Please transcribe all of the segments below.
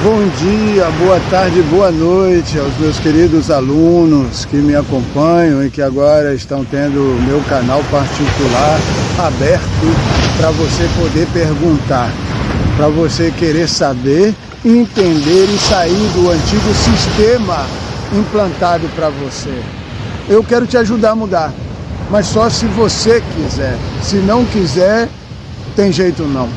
Bom dia, boa tarde, boa noite aos meus queridos alunos que me acompanham e que agora estão tendo o meu canal particular aberto para você poder perguntar, para você querer saber, entender e sair do antigo sistema implantado para você. Eu quero te ajudar a mudar, mas só se você quiser. Se não quiser, tem jeito não.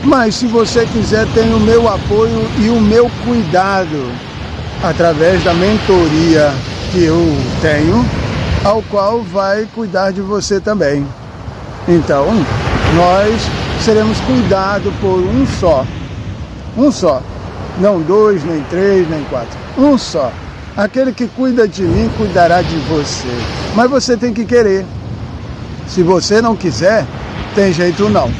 Mas se você quiser, tem o meu apoio e o meu cuidado através da mentoria que eu tenho, ao qual vai cuidar de você também. Então, nós seremos cuidados por um só, não dois, nem três, nem quatro, um só. Aquele que cuida de mim, cuidará de você. Mas você tem que querer. Se você não quiser, tem jeito não.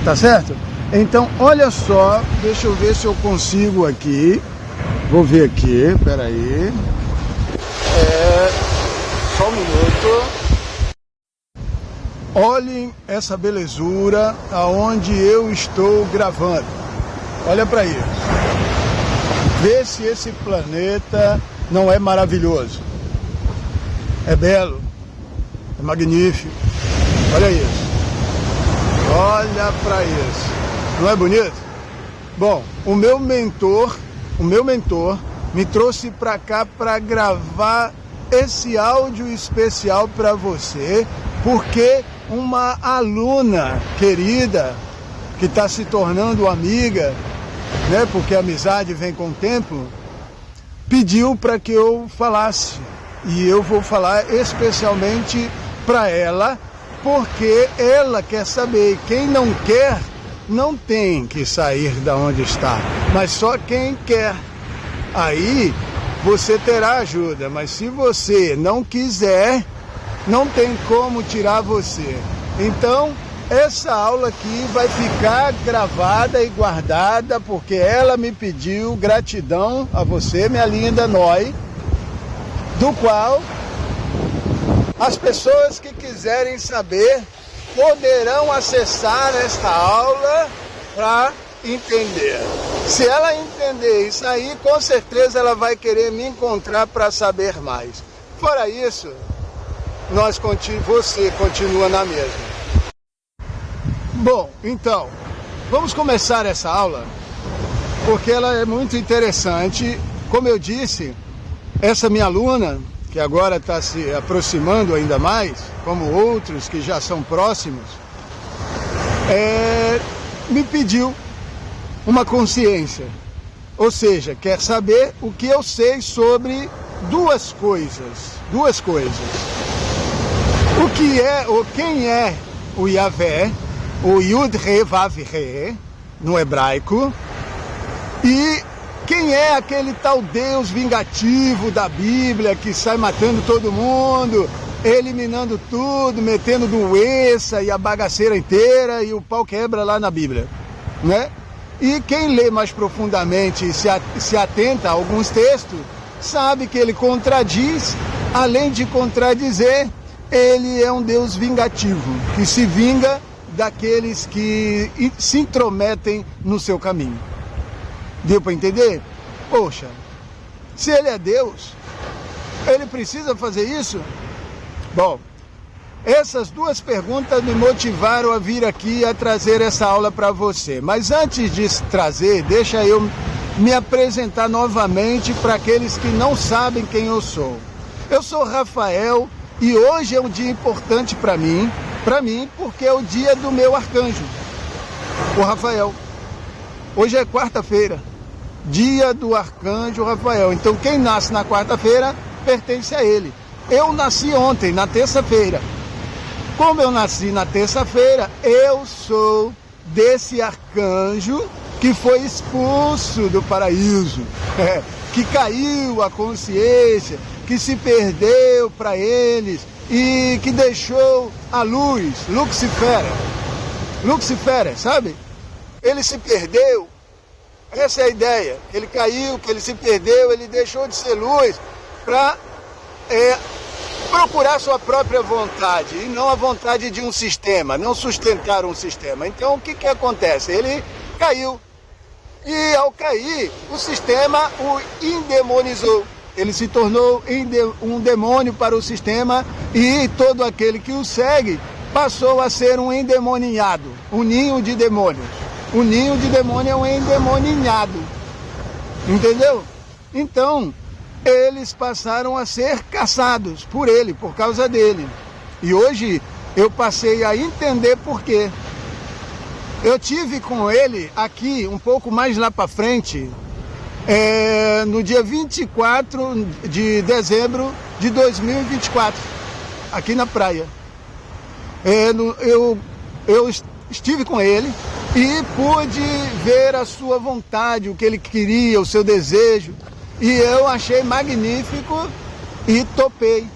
Tá certo? Então, olha só, deixa eu ver se eu consigo aqui. Vou ver aqui, peraí. Só um minuto. Olhem essa belezura aonde eu estou gravando. Olha para isso. Vê se esse planeta não é maravilhoso. É belo, é magnífico. Olha isso. Olha para isso. Não é bonito? Bom, o meu mentor me trouxe para cá para gravar esse áudio especial para você, porque uma aluna querida, que está se tornando amiga, né, porque a amizade vem com o tempo, pediu para que eu falasse. E eu vou falar especialmente para ela, porque ela quer saber. Quem não quer, não tem que sair da onde está, mas só quem quer. Aí você terá ajuda, mas se você não quiser, não tem como tirar você. Então, essa aula aqui vai ficar gravada e guardada, porque ela me pediu. Gratidão a você, minha linda Noi, do qual as pessoas que quiserem saber poderão acessar esta aula para entender. Se ela entender isso aí, com certeza ela vai querer me encontrar para saber mais. Fora isso, você continua na mesma. Bom, então, vamos começar essa aula, porque ela é muito interessante. Como eu disse, essa minha aluna, que agora está se aproximando ainda mais, como outros que já são próximos, me pediu uma consciência. Ou seja, quer saber o que eu sei sobre duas coisas. O que é, ou quem é o Yahvé, o Yud-Re Vav-Re, no hebraico, e quem é aquele tal Deus vingativo da Bíblia que sai matando todo mundo, eliminando tudo, metendo doença e a bagaceira inteira e o pau quebra lá na Bíblia, né? E quem lê mais profundamente e se atenta a alguns textos, sabe que ele contradiz, além de contradizer, ele é um Deus vingativo, que se vinga daqueles que se intrometem no seu caminho. Deu para entender? Poxa, se ele é Deus, ele precisa fazer isso? Bom, essas duas perguntas me motivaram a vir aqui a trazer essa aula para você. Mas antes de trazer, deixa eu me apresentar novamente para aqueles que não sabem quem eu sou. Eu sou Rafael e hoje é um dia importante para mim, porque é o dia do meu arcanjo, o Rafael. Hoje é quarta-feira, dia do arcanjo Rafael. Então quem nasce na quarta-feira pertence a ele. Eu nasci ontem, na terça-feira. Como eu nasci na terça-feira, eu sou desse arcanjo que foi expulso do paraíso, que caiu a consciência, que se perdeu para eles e que deixou a luz, Lucifer, sabe? Ele se perdeu. Essa é a ideia. Ele caiu, que ele se perdeu, ele deixou de ser luz para procurar sua própria vontade e não a vontade de um sistema, não sustentar um sistema. Então o que acontece? Ele caiu. E ao cair, o sistema o endemonizou. Ele se tornou um demônio para o sistema e todo aquele que o segue passou a ser um endemoninhado, um ninho de demônios. O ninho de demônio é um endemoninhado, entendeu? Então, eles passaram a ser caçados por ele, por causa dele. E hoje eu passei a entender por quê. Eu tive com ele aqui, um pouco mais lá para frente, no dia 24 de dezembro de 2024, aqui na praia. Eu estive com ele e pude ver a sua vontade, o que ele queria, o seu desejo. E eu achei magnífico e topei.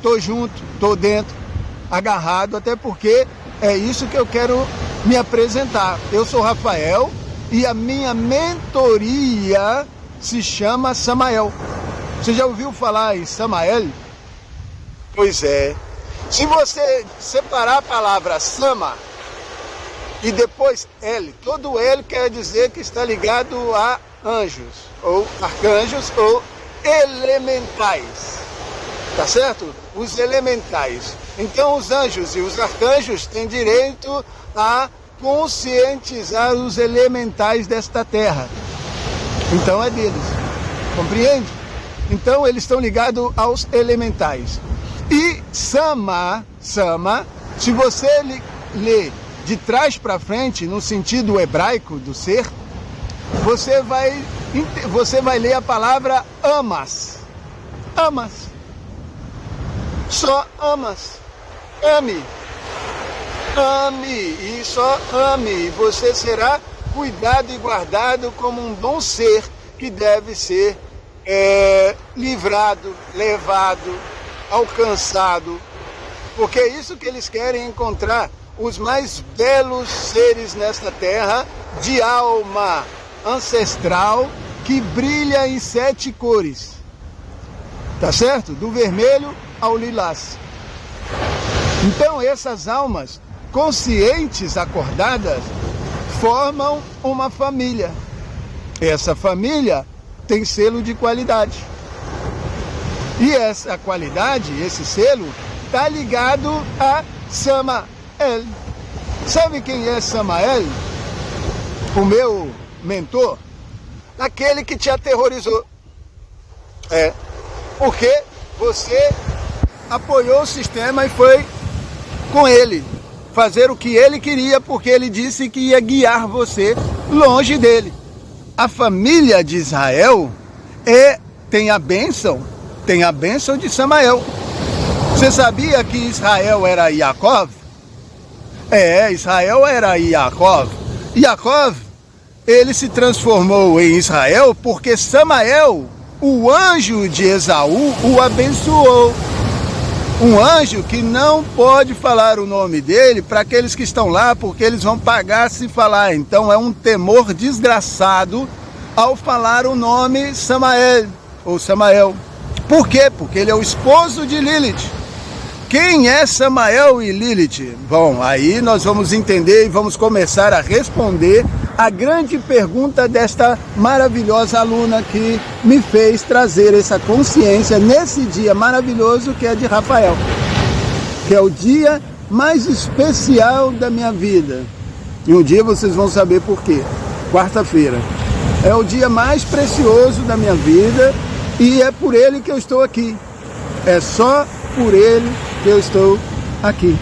Tô junto, tô dentro, agarrado, até porque é isso que eu quero me apresentar. Eu sou Rafael e a minha mentoria se chama Samael. Você já ouviu falar em Samael? Pois é. Se você separar a palavra Sama e depois El, todo El quer dizer que está ligado a anjos, ou arcanjos, ou elementais. Tá certo? Os elementais. Então os anjos e os arcanjos têm direito a conscientizar os elementais desta terra. Então é deles. Compreende? Então eles estão ligados aos elementais. E Sama, se você ler de trás para frente, no sentido hebraico do ser, você vai ler a palavra amas. Amas. Só amas. Ame. Ame. E só ame. Você será cuidado e guardado como um bom ser que deve ser livrado, levado, alcançado. Porque é isso que eles querem encontrar. Os mais belos seres nesta terra, de alma ancestral, que brilha em 7 cores. Tá certo? Do vermelho ao lilás. Então essas almas conscientes, acordadas, formam uma família. Essa família tem selo de qualidade. E essa qualidade, esse selo, está ligado a Samael. Sabe quem é Samael? O meu mentor? Aquele que te aterrorizou. Porque você apoiou o sistema e foi com ele fazer o que ele queria, porque ele disse que ia guiar você longe dele. A família de Israel tem a bênção de Samael. Você sabia que Israel era Yaakov? Israel era Yaakov. Yaakov, ele se transformou em Israel porque Samael, o anjo de Esaú, o abençoou. Um anjo que não pode falar o nome dele para aqueles que estão lá, porque eles vão pagar se falar. Então é um temor desgraçado ao falar o nome Samael, ou Samael. Por quê? Porque ele é o esposo de Lilith. Quem é Samael e Lilith? Bom, aí nós vamos entender e vamos começar a responder a grande pergunta desta maravilhosa aluna que me fez trazer essa consciência nesse dia maravilhoso que é de Rafael, que é o dia mais especial da minha vida. E um dia vocês vão saber por quê. Quarta-feira. É o dia mais precioso da minha vida e é por ele que eu estou aqui. É só por ele que eu estou aqui.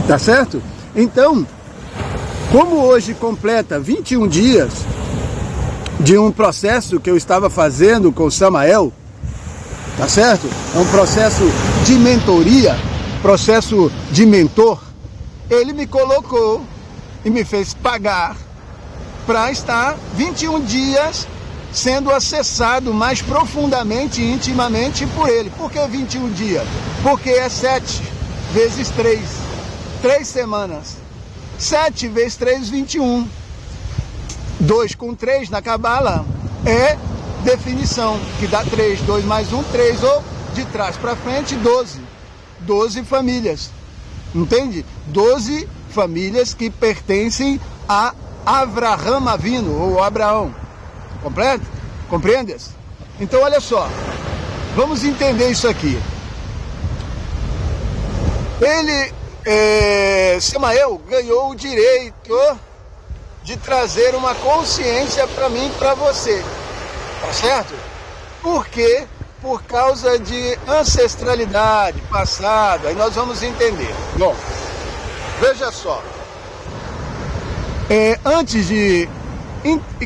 Tá certo? Então, como hoje completa 21 dias de um processo que eu estava fazendo com o Samael, tá certo? É um processo de mentoria, processo de mentor. Ele me colocou e me fez pagar para estar 21 dias sendo acessado mais profundamente e intimamente por ele. Por que 21 dias? Porque é 7 vezes 3. 3 semanas. 7 vezes 3, 21. 2 com 3 na cabala é definição, que dá 3. 2 mais 1, 3. Ou de trás para frente, 12. 12 famílias. Entende? 12 famílias que pertencem a Avraham Avinu, ou Abraão. Completo? Compreendes? Então olha só, vamos entender isso aqui. Samael ganhou o direito de trazer uma consciência para mim e para você, tá certo? Por quê? Por causa de ancestralidade, passado, aí nós vamos entender. Bom, veja só, antes de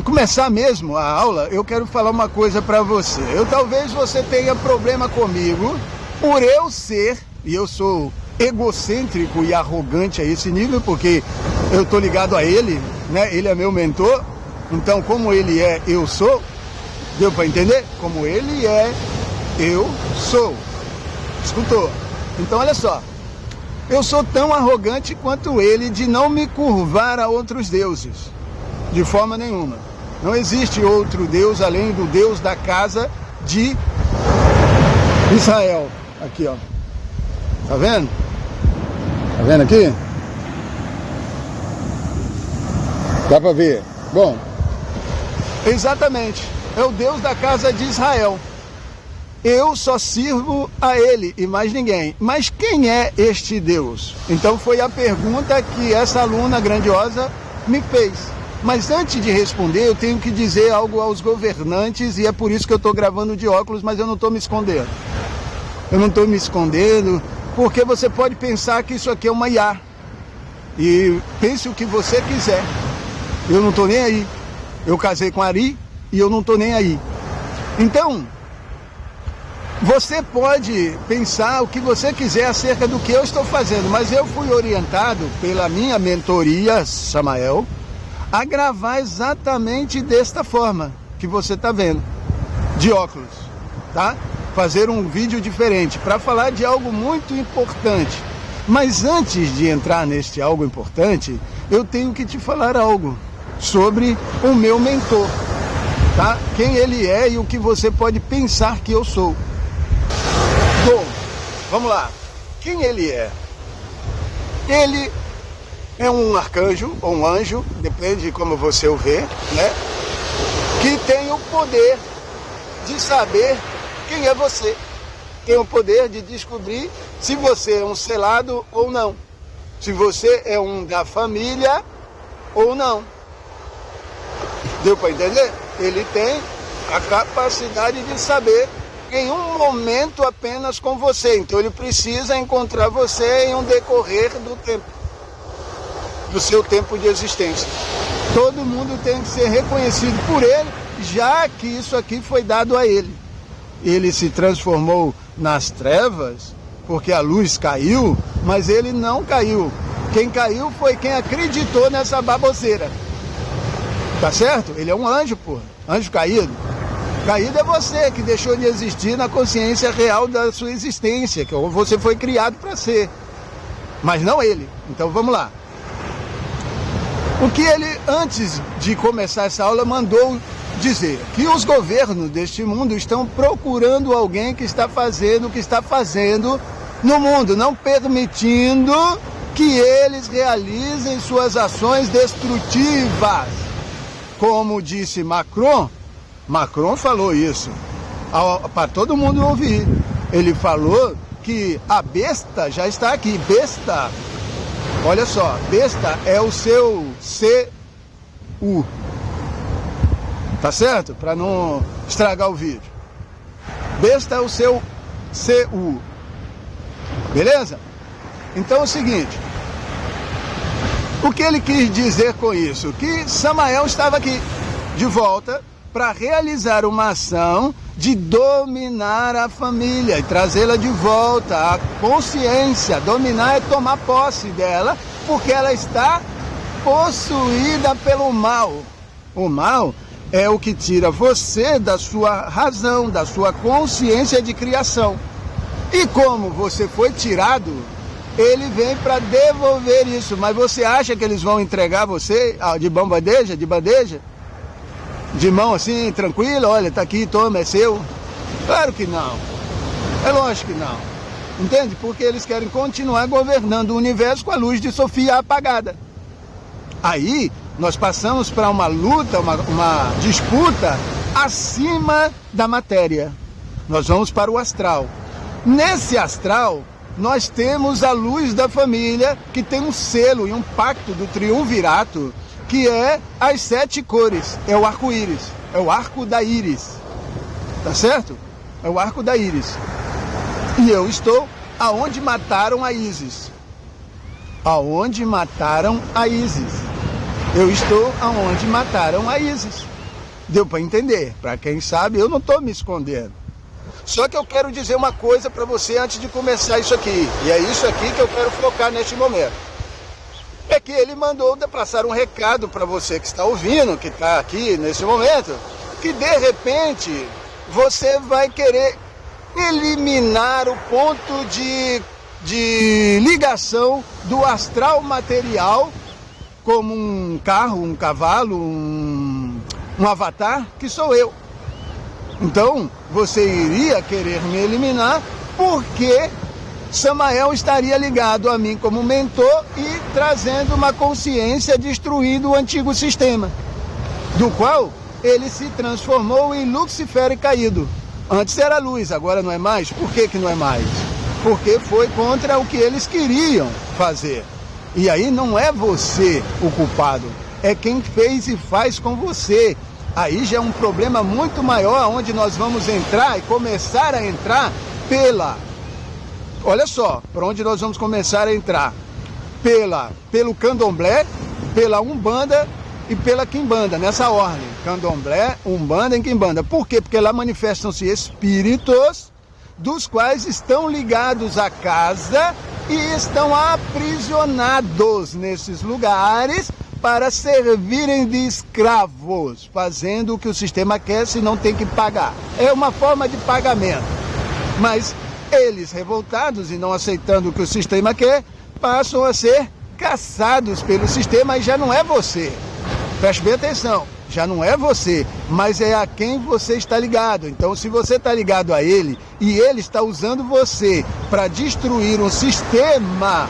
começar mesmo a aula, eu quero falar uma coisa para você. Talvez você tenha problema comigo por eu ser, e eu sou egocêntrico e arrogante a esse nível, porque eu tô ligado a ele, né? Ele é meu mentor, então como ele é, eu sou. Deu para entender? Como ele é, eu sou. Escutou? Então olha só, eu sou tão arrogante quanto ele de não me curvar a outros deuses, de forma nenhuma. Não existe outro Deus além do Deus da casa de Israel. Aqui, ó. Tá vendo? Tá vendo aqui? Dá pra ver? Bom, exatamente. É o Deus da casa de Israel. Eu só sirvo a ele e mais ninguém. Mas quem é este Deus? Então foi a pergunta que essa aluna grandiosa me fez. Mas antes de responder, eu tenho que dizer algo aos governantes, e é por isso que eu estou gravando de óculos, mas eu não estou me escondendo. Eu não estou me escondendo, porque você pode pensar que isso aqui é uma IA. E pense o que você quiser. Eu não estou nem aí. Eu casei com a Ari e eu não estou nem aí. Então, você pode pensar o que você quiser acerca do que eu estou fazendo, mas eu fui orientado pela minha mentoria, Samael, a gravar exatamente desta forma que você está vendo, de óculos, tá? Fazer um vídeo diferente para falar de algo muito importante. Mas antes de entrar neste algo importante, eu tenho que te falar algo sobre o meu mentor, tá? Quem ele é e o que você pode pensar que eu sou. Bom, vamos lá. Quem ele é? Ele é um arcanjo ou um anjo, depende de como você o vê, né? Que tem o poder de saber quem é você. Tem o poder de descobrir se você é um selado ou não. Se você é um da família ou não. Deu para entender? Ele tem a capacidade de saber em um momento apenas com você. Então ele precisa encontrar você em um decorrer do tempo, do seu tempo de existência. Todo mundo tem que ser reconhecido por ele, já que isso aqui foi dado a ele. Ele se transformou nas trevas porque a luz caiu, mas ele não caiu. Quem caiu foi quem acreditou nessa baboseira. Tá certo? Ele é um anjo, porra. Anjo caído. Caído é você que deixou de existir na consciência real da sua existência, que você foi criado para ser. Mas não ele. Então vamos lá. O que ele, antes de começar essa aula, mandou dizer? Que os governos deste mundo estão procurando alguém que está fazendo o que está fazendo no mundo, não permitindo que eles realizem suas ações destrutivas. Como disse Macron falou isso para todo mundo ouvir. Ele falou que a besta já está aqui. Besta, olha só, besta é o seu CU. Tá certo? Para não estragar o vídeo. Besta é o seu CU. Beleza? Então é o seguinte. O que ele quis dizer com isso? Que Samael estava aqui, de volta, para realizar uma ação de dominar a família e trazê-la de volta à consciência. Dominar é tomar posse dela, porque ela está possuída pelo mal. O mal é o que tira você da sua razão, da sua consciência de criação. E como você foi tirado, ele vem para devolver isso. Mas você acha que eles vão entregar você de bandeja, de bandeja? De mão assim, tranquila, olha, tá aqui, toma, é seu? Claro que não. É lógico que não. Entende? Porque eles querem continuar governando o universo com a luz de Sofia apagada. Aí, Nós passamos para uma luta, uma disputa acima da matéria. Nós vamos para o astral. Nesse astral, nós temos a luz da família, que tem um selo e um pacto do triunvirato, que é as 7 cores. É o arco-íris, é o arco da íris. Tá certo? É o arco da íris. E eu estou aonde mataram a Ísis. Aonde mataram a Ísis. Eu estou aonde mataram a Ísis. Deu para entender? Para quem sabe, eu não estou me escondendo. Só que eu quero dizer uma coisa para você antes de começar isso aqui. E é isso aqui que eu quero focar neste momento. É que ele mandou passar um recado para você que está ouvindo, que está aqui nesse momento, que de repente você vai querer eliminar o ponto de ligação do astral material, como um carro, um cavalo, um avatar, que sou eu. Então, você iria querer me eliminar porque Samael estaria ligado a mim como mentor e trazendo uma consciência destruindo o antigo sistema, do qual ele se transformou em Lucifer caído. Antes era luz, agora não é mais. Por que não é mais? Porque foi contra o que eles queriam fazer. E aí não é você o culpado, é quem fez e faz com você. Aí já é um problema muito maior, onde nós vamos entrar e começar a entrar olha só, para onde nós vamos começar a entrar? Pelo candomblé, pela umbanda e pela quimbanda, nessa ordem. Candomblé, umbanda e quimbanda. Por quê? Porque lá manifestam-se espíritos dos quais estão ligados à casa e estão aprisionados nesses lugares para servirem de escravos, fazendo o que o sistema quer, se não tem que pagar. É uma forma de pagamento. Mas eles, revoltados e não aceitando o que o sistema quer, passam a ser caçados pelo sistema e já não é você. Preste bem atenção, já não é você, mas é a quem você está ligado. Então, se você está ligado a ele e ele está usando você para destruir um sistema,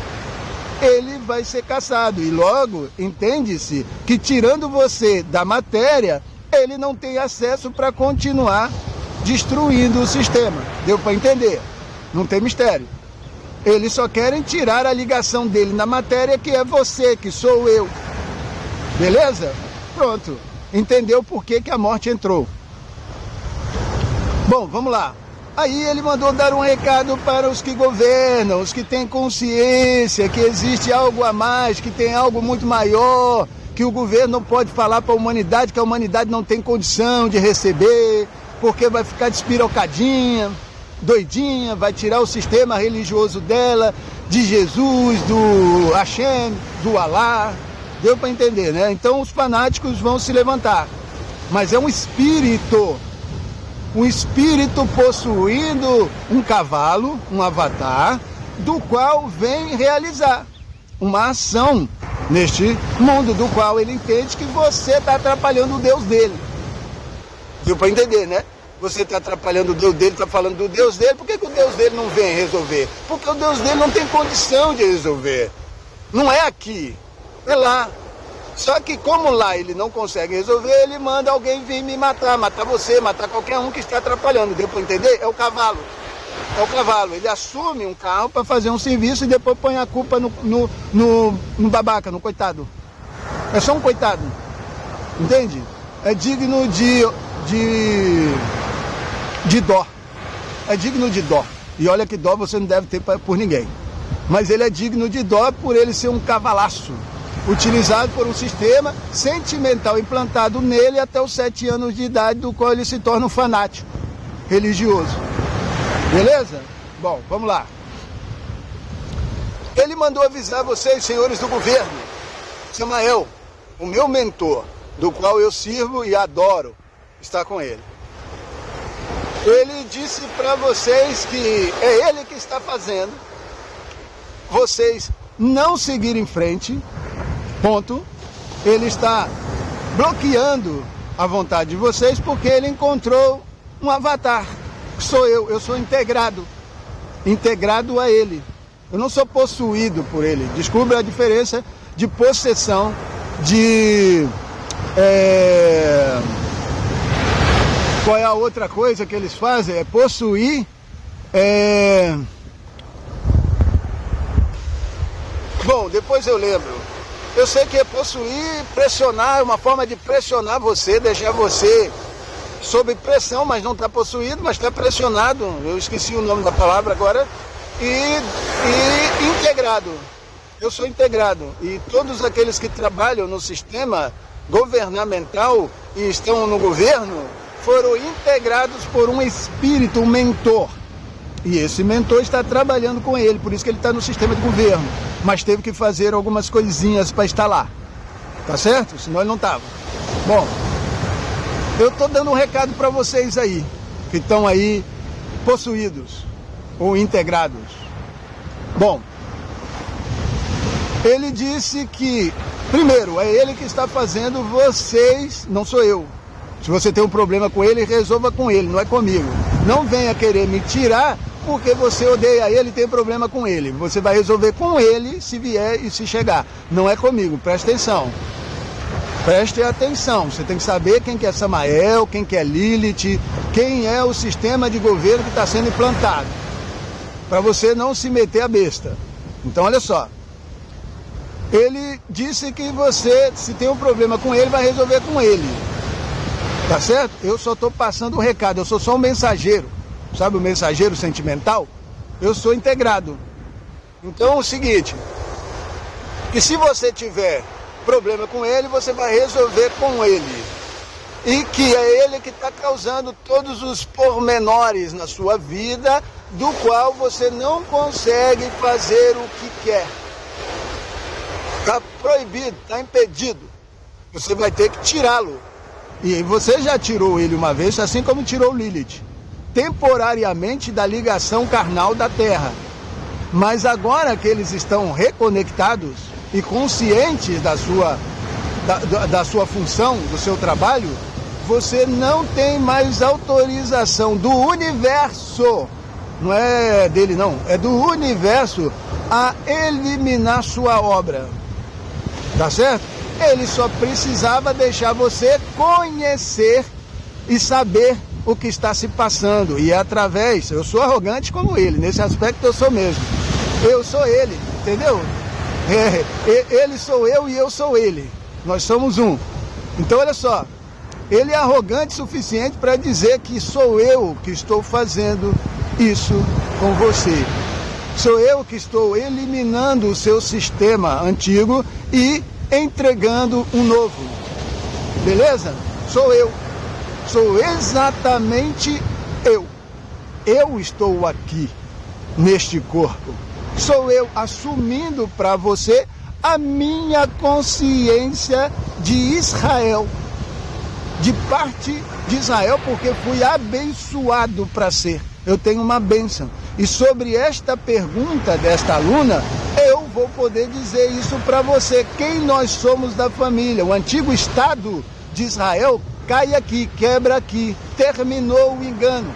ele vai ser caçado. E logo, entende-se que tirando você da matéria, ele não tem acesso para continuar destruindo o sistema. Deu para entender? Não tem mistério. Eles só querem tirar a ligação dele na matéria, que é você, que sou eu. Beleza? Pronto. Entendeu por que a morte entrou. Bom, vamos lá. Aí ele mandou dar um recado para os que governam, os que têm consciência que existe algo a mais, que tem algo muito maior, que o governo não pode falar para a humanidade, que a humanidade não tem condição de receber, porque vai ficar despirocadinha, doidinha, vai tirar o sistema religioso dela, de Jesus, do Hashem, do Alá. Deu para entender, né? Então os fanáticos vão se levantar. Mas é um espírito possuindo um cavalo, um avatar, do qual vem realizar uma ação neste mundo, do qual ele entende que você está atrapalhando o Deus dele. Deu para entender, né? Você está atrapalhando o Deus dele, está falando do Deus dele. Por que o Deus dele não vem resolver? Porque o Deus dele não tem condição de resolver. Não é aqui, é lá. Só que como lá ele não consegue resolver, ele manda alguém vir me matar você, matar qualquer um que está atrapalhando. Deu para entender? É o cavalo. É o cavalo. Ele assume um carro para fazer um serviço e depois põe a culpa no babaca, no coitado. É só um coitado. Entende? É digno de dó. É digno de dó. E olha que dó você não deve ter por ninguém. Mas ele é digno de dó por ele ser um cavalaço, utilizado por um sistema sentimental implantado nele até os 7 anos de idade, do qual ele se torna um fanático religioso. Beleza? Bom, vamos lá. Ele mandou avisar vocês, senhores do governo, Samael, o meu mentor, do qual eu sirvo e adoro estar com ele. Ele disse para vocês que é ele que está fazendo vocês não seguirem em frente. Ponto. Ele está bloqueando a vontade de vocês porque ele encontrou um avatar, que sou eu sou integrado a ele. Eu não sou possuído por ele. Descubra a diferença de possessão Qual é a outra coisa que eles fazem? É possuir. Bom, depois eu lembro. Eu sei que é possuir, pressionar, é uma forma de pressionar você, deixar você sob pressão, mas não está possuído, mas está pressionado. Eu esqueci o nome da palavra agora. E integrado. Eu sou integrado. E todos aqueles que trabalham no sistema governamental e estão no governo foram integrados por um espírito, um mentor. E esse mentor está trabalhando com ele, por isso que ele está no sistema de governo. Mas teve que fazer algumas coisinhas para estar lá. Tá certo? Senão ele não estava. Bom, eu estou dando um recado para vocês aí, que estão aí possuídos ou integrados. Bom, ele disse que, primeiro, é ele que está fazendo vocês, não sou eu. Se você tem um problema com ele, resolva com ele, não é comigo. Não venha querer me tirar porque você odeia ele e tem problema com ele. Você vai resolver com ele se vier e se chegar. Não é comigo, presta atenção. Preste atenção, você tem que saber quem que é Samael, quem que é Lilith, quem é o sistema de governo que está sendo implantado. Para você não se meter a besta. Então olha só. Ele disse que você, se tem um problema com ele, vai resolver com ele. Tá certo? Eu só estou passando o recado, eu sou só um mensageiro. Sabe o mensageiro sentimental? Eu sou integrado. Então é o seguinte, que se você tiver problema com ele, você vai resolver com ele. E que é ele que está causando todos os pormenores na sua vida, do qual você não consegue fazer o que quer. Está proibido, está impedido. Você vai ter que tirá-lo. E você já tirou ele uma vez, assim como tirou Lilith. Temporariamente da ligação carnal da Terra. Mas agora que eles estão reconectados e conscientes da sua função, do seu trabalho, você não tem mais autorização do universo, não é dele não, é do universo, a eliminar sua obra. Tá certo? Ele só precisava deixar você conhecer e saber o que está se passando. E através, eu sou arrogante como ele, nesse aspecto eu sou mesmo. Eu sou ele, entendeu? Ele sou eu e eu sou ele. Nós somos um. Então olha só, ele é arrogante o suficiente para dizer que sou eu que estou fazendo isso com você. Sou eu que estou eliminando o seu sistema antigo e entregando um novo. Beleza? Sou eu. Sou exatamente eu. Eu estou aqui, neste corpo. Sou eu assumindo para você a minha consciência de Israel. De parte de Israel, porque fui abençoado para ser. Eu tenho uma bênção. E sobre esta pergunta desta aluna, eu vou poder dizer isso para você. Quem nós somos da família? O antigo Estado de Israel cai aqui, quebra aqui. Terminou o engano.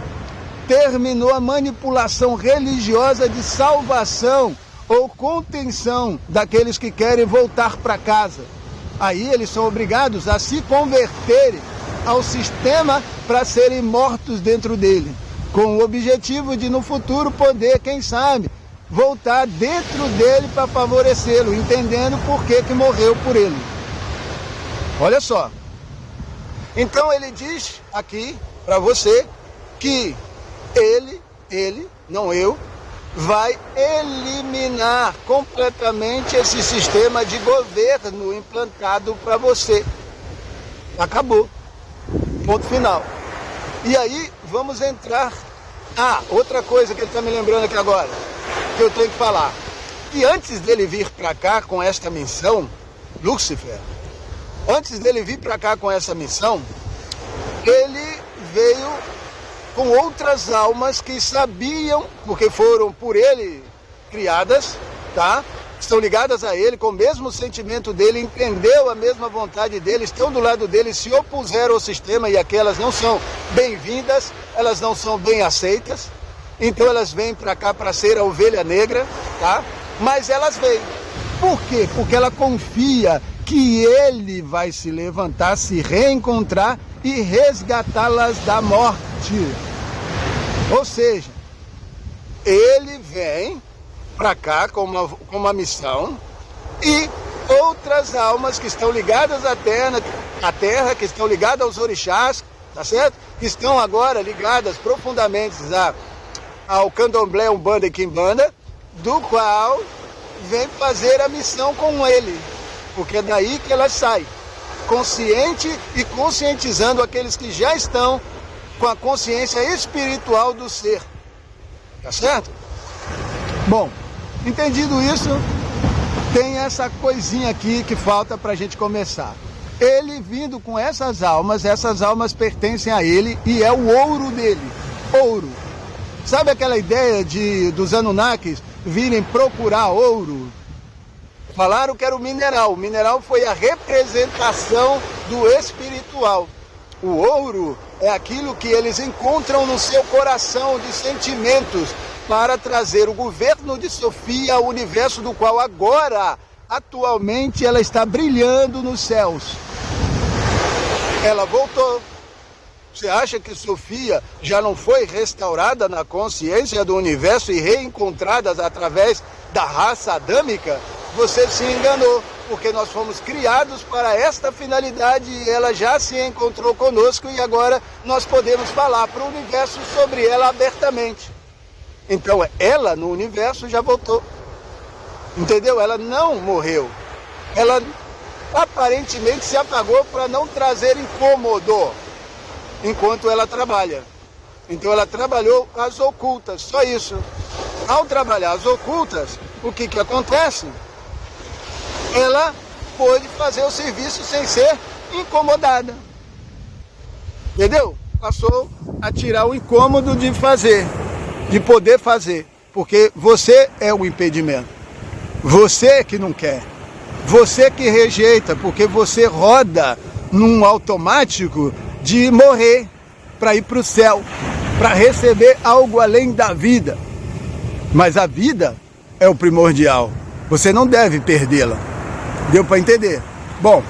Terminou a manipulação religiosa de salvação ou contenção daqueles que querem voltar para casa. Aí eles são obrigados a se converterem ao sistema para serem mortos dentro dele, com o objetivo de no futuro poder, quem sabe, voltar dentro dele para favorecê-lo, entendendo por que morreu por ele. Olha só. Então ele diz aqui para você que ele, não eu, vai eliminar completamente esse sistema de governo implantado para você. Acabou. Ponto final. E aí, vamos entrar... outra coisa que ele está me lembrando aqui agora, que eu tenho que falar. Que antes dele vir para cá com esta missão, Lúcifer, antes dele vir para cá com essa missão, ele veio com outras almas que sabiam, porque foram por ele criadas, tá? Estão ligadas a ele, com o mesmo sentimento dele, entendeu a mesma vontade dele, estão do lado dele, se opuseram ao sistema e aquelas não são bem-vindas, elas não são bem aceitas, então elas vêm para cá para ser a ovelha negra, tá? Mas elas vêm. Por quê? Porque ela confia que ele vai se levantar, se reencontrar e resgatá-las da morte. Ou seja, ele vem para cá com uma missão, e outras almas que estão ligadas à terra, que estão ligadas aos orixás, tá certo? Que estão agora ligadas profundamente ao candomblé, umbanda e quimbanda, do qual vem fazer a missão com ele, porque é daí que ela sai, consciente e conscientizando aqueles que já estão com a consciência espiritual do ser, tá certo? Bom, entendido isso, tem essa coisinha aqui que falta para a gente começar. Ele vindo com essas almas pertencem a ele e é o ouro dele, ouro. Sabe aquela ideia dos Anunnakis virem procurar ouro? Falaram que era o mineral foi a representação do espiritual. O ouro é aquilo que eles encontram no seu coração de sentimentos para trazer o governo de Sofia ao universo do qual agora, atualmente, ela está brilhando nos céus. Ela voltou. Você acha que Sofia já não foi restaurada na consciência do universo e reencontrada através da raça adâmica? Você se enganou, porque nós fomos criados para esta finalidade e ela já se encontrou conosco e agora nós podemos falar para o universo sobre ela abertamente. Então ela no universo já voltou, entendeu? Ela não morreu, ela aparentemente se apagou para não trazer incômodo enquanto ela trabalha. Então ela trabalhou as ocultas, só isso. Ao trabalhar as ocultas, o que acontece? Ela pôde fazer o serviço sem ser incomodada, entendeu? Passou a tirar o incômodo de fazer, de poder fazer, porque você é o impedimento, você que não quer, você que rejeita, porque você roda num automático de morrer para ir para o céu, para receber algo além da vida. Mas a vida é o primordial, você não deve perdê-la. Deu para entender? Bom,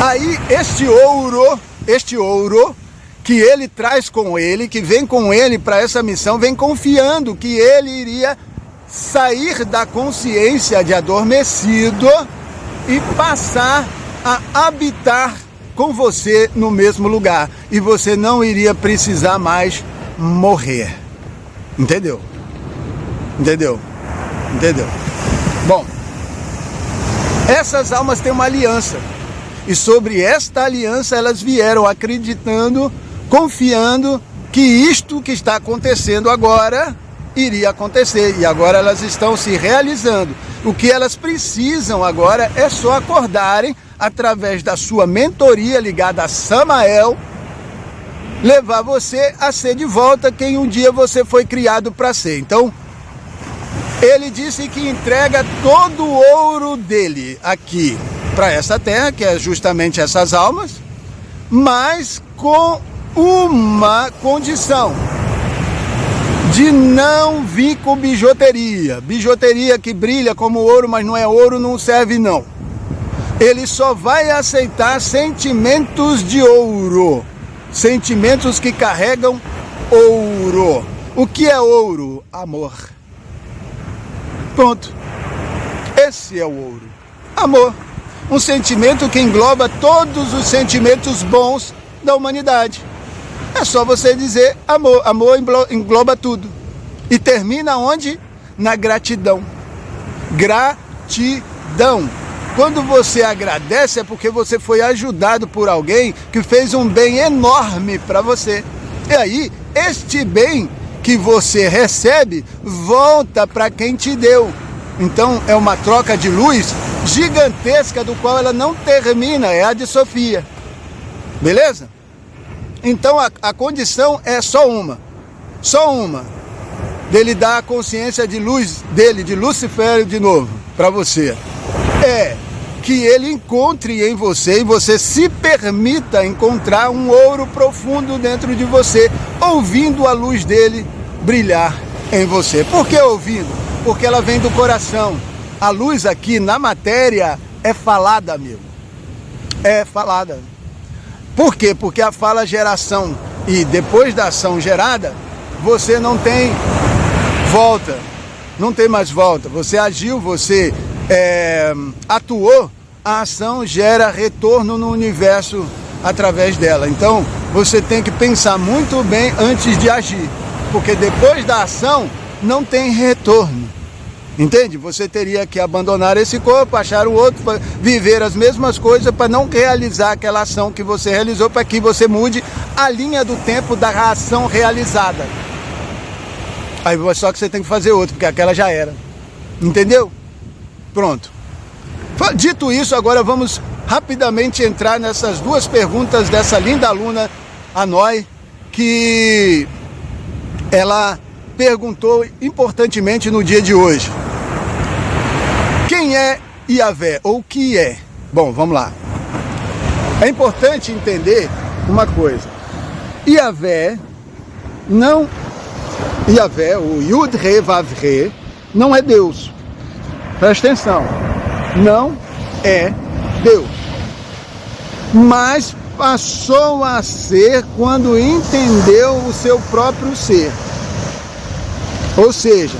aí este ouro que ele traz com ele, que vem com ele para essa missão, vem confiando que ele iria sair da consciência de adormecido e passar a habitar com você no mesmo lugar. E você não iria precisar mais morrer. Entendeu? Entendeu? Entendeu? Bom, essas almas têm uma aliança. E sobre esta aliança elas vieram acreditando, confiando que isto que está acontecendo agora iria acontecer. E agora elas estão se realizando. O que elas precisam agora é só acordarem através da sua mentoria ligada a Samael, levar você a ser de volta quem um dia você foi criado para ser. Então, ele disse que entrega todo o ouro dele aqui para essa terra, que é justamente essas almas, mas com uma condição: de não vir com bijuteria. Bijuteria que brilha como ouro, mas não é ouro, não serve não. Ele só vai aceitar sentimentos de ouro, sentimentos que carregam ouro. O que é ouro? Amor. Pronto. Esse é o ouro. Amor. Um sentimento que engloba todos os sentimentos bons da humanidade. É só você dizer amor. Amor engloba tudo. E termina onde? Na gratidão. Gratidão. Quando você agradece é porque você foi ajudado por alguém que fez um bem enorme para você. E aí, este bem que você recebe volta para quem te deu. Então é uma troca de luz gigantesca, do qual ela não termina, é a de Sofia. Beleza? Então a condição é só uma, dele dar a consciência de luz dele, de Lucifério de novo, para você. É que ele encontre em você e você se permita encontrar um ouro profundo dentro de você, ouvindo a luz dele brilhar em você. Por que ouvindo? Porque ela vem do coração. A luz aqui na matéria é falada, amigo. É falada. Por quê? Porque a fala gera ação. E depois da ação gerada, você não tem volta. Não tem mais volta. Você agiu, você atuou, a ação gera retorno no universo através dela. Então, você tem que pensar muito bem antes de agir. Porque depois da ação, não tem retorno. Entende? Você teria que abandonar esse corpo, achar o outro, viver as mesmas coisas para não realizar aquela ação que você realizou, para que você mude a linha do tempo da ação realizada. Aí só que você tem que fazer outra, porque aquela já era. Entendeu? Pronto. Dito isso, agora vamos rapidamente entrar nessas duas perguntas dessa linda aluna, a Noi, que ela perguntou importantemente no dia de hoje. Quem é Yahvé? Ou o que é? Bom, vamos lá. É importante entender uma coisa. Yahvé, o Yud Re Vav Re, não é Deus. Presta atenção. Não é Deus. Mas passou a ser quando entendeu o seu próprio ser. Ou seja,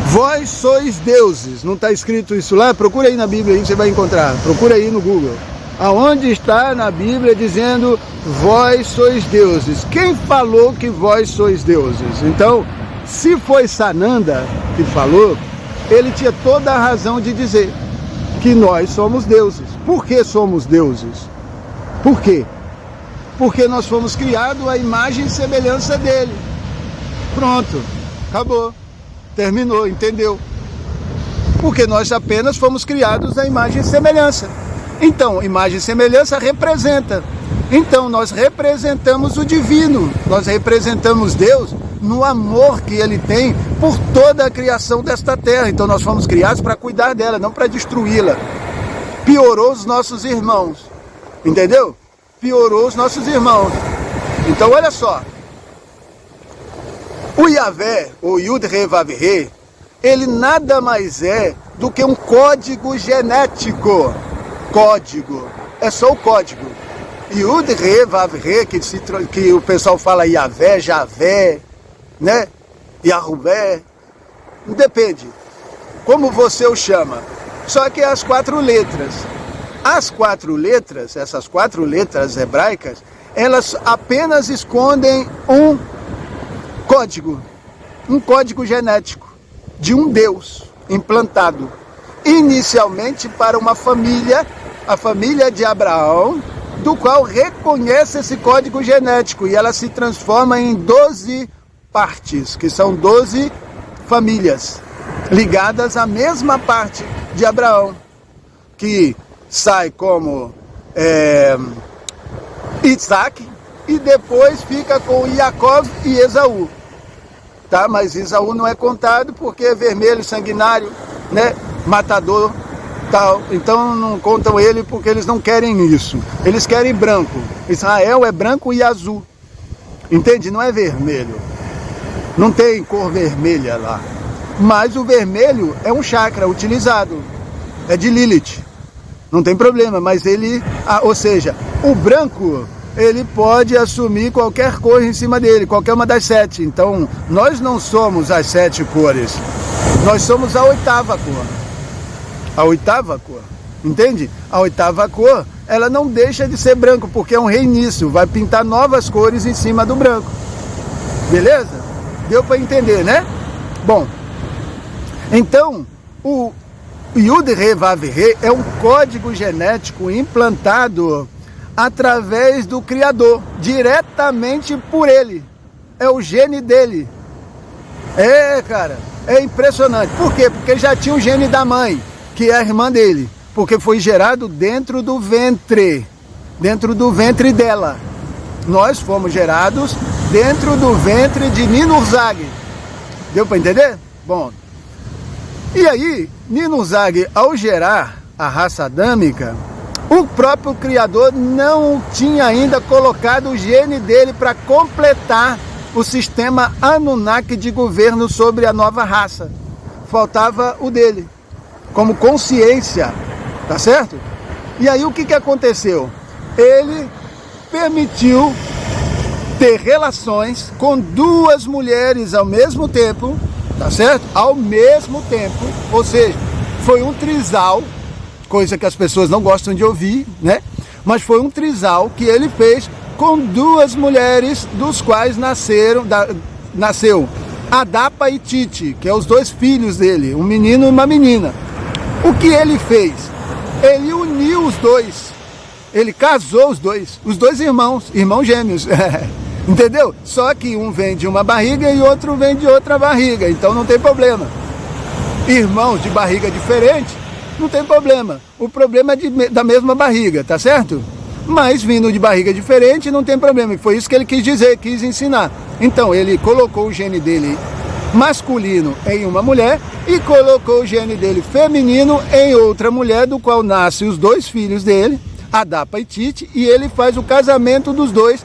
vós sois deuses. Não está escrito isso lá? Procura aí na Bíblia, aí você vai encontrar. Procura aí no Google. Aonde está na Bíblia dizendo vós sois deuses? Quem falou que vós sois deuses? Então, se foi Sananda que falou, ele tinha toda a razão de dizer que nós somos deuses. Por que somos deuses? Por quê? Porque nós fomos criados à imagem e semelhança dele. Pronto. Acabou, terminou, entendeu? Porque nós apenas fomos criados à imagem e semelhança. Então, imagem e semelhança representa. Então, nós representamos o divino, nós representamos Deus no amor que Ele tem por toda a criação desta terra. Então, nós fomos criados para cuidar dela, não para destruí-la. Piorou os nossos irmãos, entendeu? Piorou os nossos irmãos. Então, olha só. O Yahvé, o Yud Re Vav Re, ele nada mais é do que um código genético. Código. É só o código. Yud Re Vav Re, que o pessoal fala Yahvé, Javé, né? Yahuvé. Depende. Como você o chama. Só que é as 4 letras. As 4 letras, essas 4 letras hebraicas, elas apenas escondem um código genético de um Deus implantado inicialmente para uma família, a família de Abraão, do qual reconhece esse código genético e ela se transforma em 12 partes, que são 12 famílias ligadas à mesma parte de Abraão, que sai como Isaac e depois fica com Jacó e Esaú. Tá? Mas Esaú não é contado porque é vermelho, sanguinário, né? Matador, tal. Então não contam ele porque eles não querem isso. Eles querem branco. Israel é branco e azul. Entende? Não é vermelho. Não tem cor vermelha lá. Mas o vermelho é um chakra utilizado. É de Lilith. Não tem problema, mas ele... ou seja, o branco... ele pode assumir qualquer cor em cima dele, qualquer uma das 7. Então, nós não somos as 7 cores. Nós somos a 8ª cor. A 8ª cor. Entende? A 8ª cor, ela não deixa de ser branco, porque é um reinício. Vai pintar novas cores em cima do branco. Beleza? Deu para entender, né? Bom, então, o Yud Re Vav Re é um código genético implantado através do Criador, diretamente por ele. É o gene dele. Cara, é impressionante. Por quê? Porque já tinha o gene da mãe, que é a irmã dele. Porque foi gerado dentro do ventre dela. Nós fomos gerados dentro do ventre de Ninurzag. Deu para entender? Bom. E aí, Ninurzag, ao gerar a raça adâmica, o próprio Criador não tinha ainda colocado o gene dele para completar o sistema Anunnaki de governo sobre a nova raça. Faltava o dele, como consciência tá certo? E aí o que aconteceu? Ele permitiu ter relações com duas mulheres ao mesmo tempo, tá certo? Ao mesmo tempo, ou seja, foi um trisal, coisa que as pessoas não gostam de ouvir, né? Mas foi um trisal que ele fez com duas mulheres, dos quais nasceu Adapa e Tite, que é os dois filhos dele, um menino e uma menina. O que ele fez? Ele uniu os dois, ele casou os dois irmãos gêmeos, entendeu? Só que um vem de uma barriga e outro vem de outra barriga, então não tem problema. Irmãos de barriga diferente, não tem problema. O problema é da mesma barriga, tá certo? Mas vindo de barriga diferente não tem problema. E foi isso que ele quis dizer, quis ensinar. Então ele colocou o gene dele masculino em uma mulher e colocou o gene dele feminino em outra mulher, do qual nascem os dois filhos dele, Adapa e Tite, e ele faz o casamento dos dois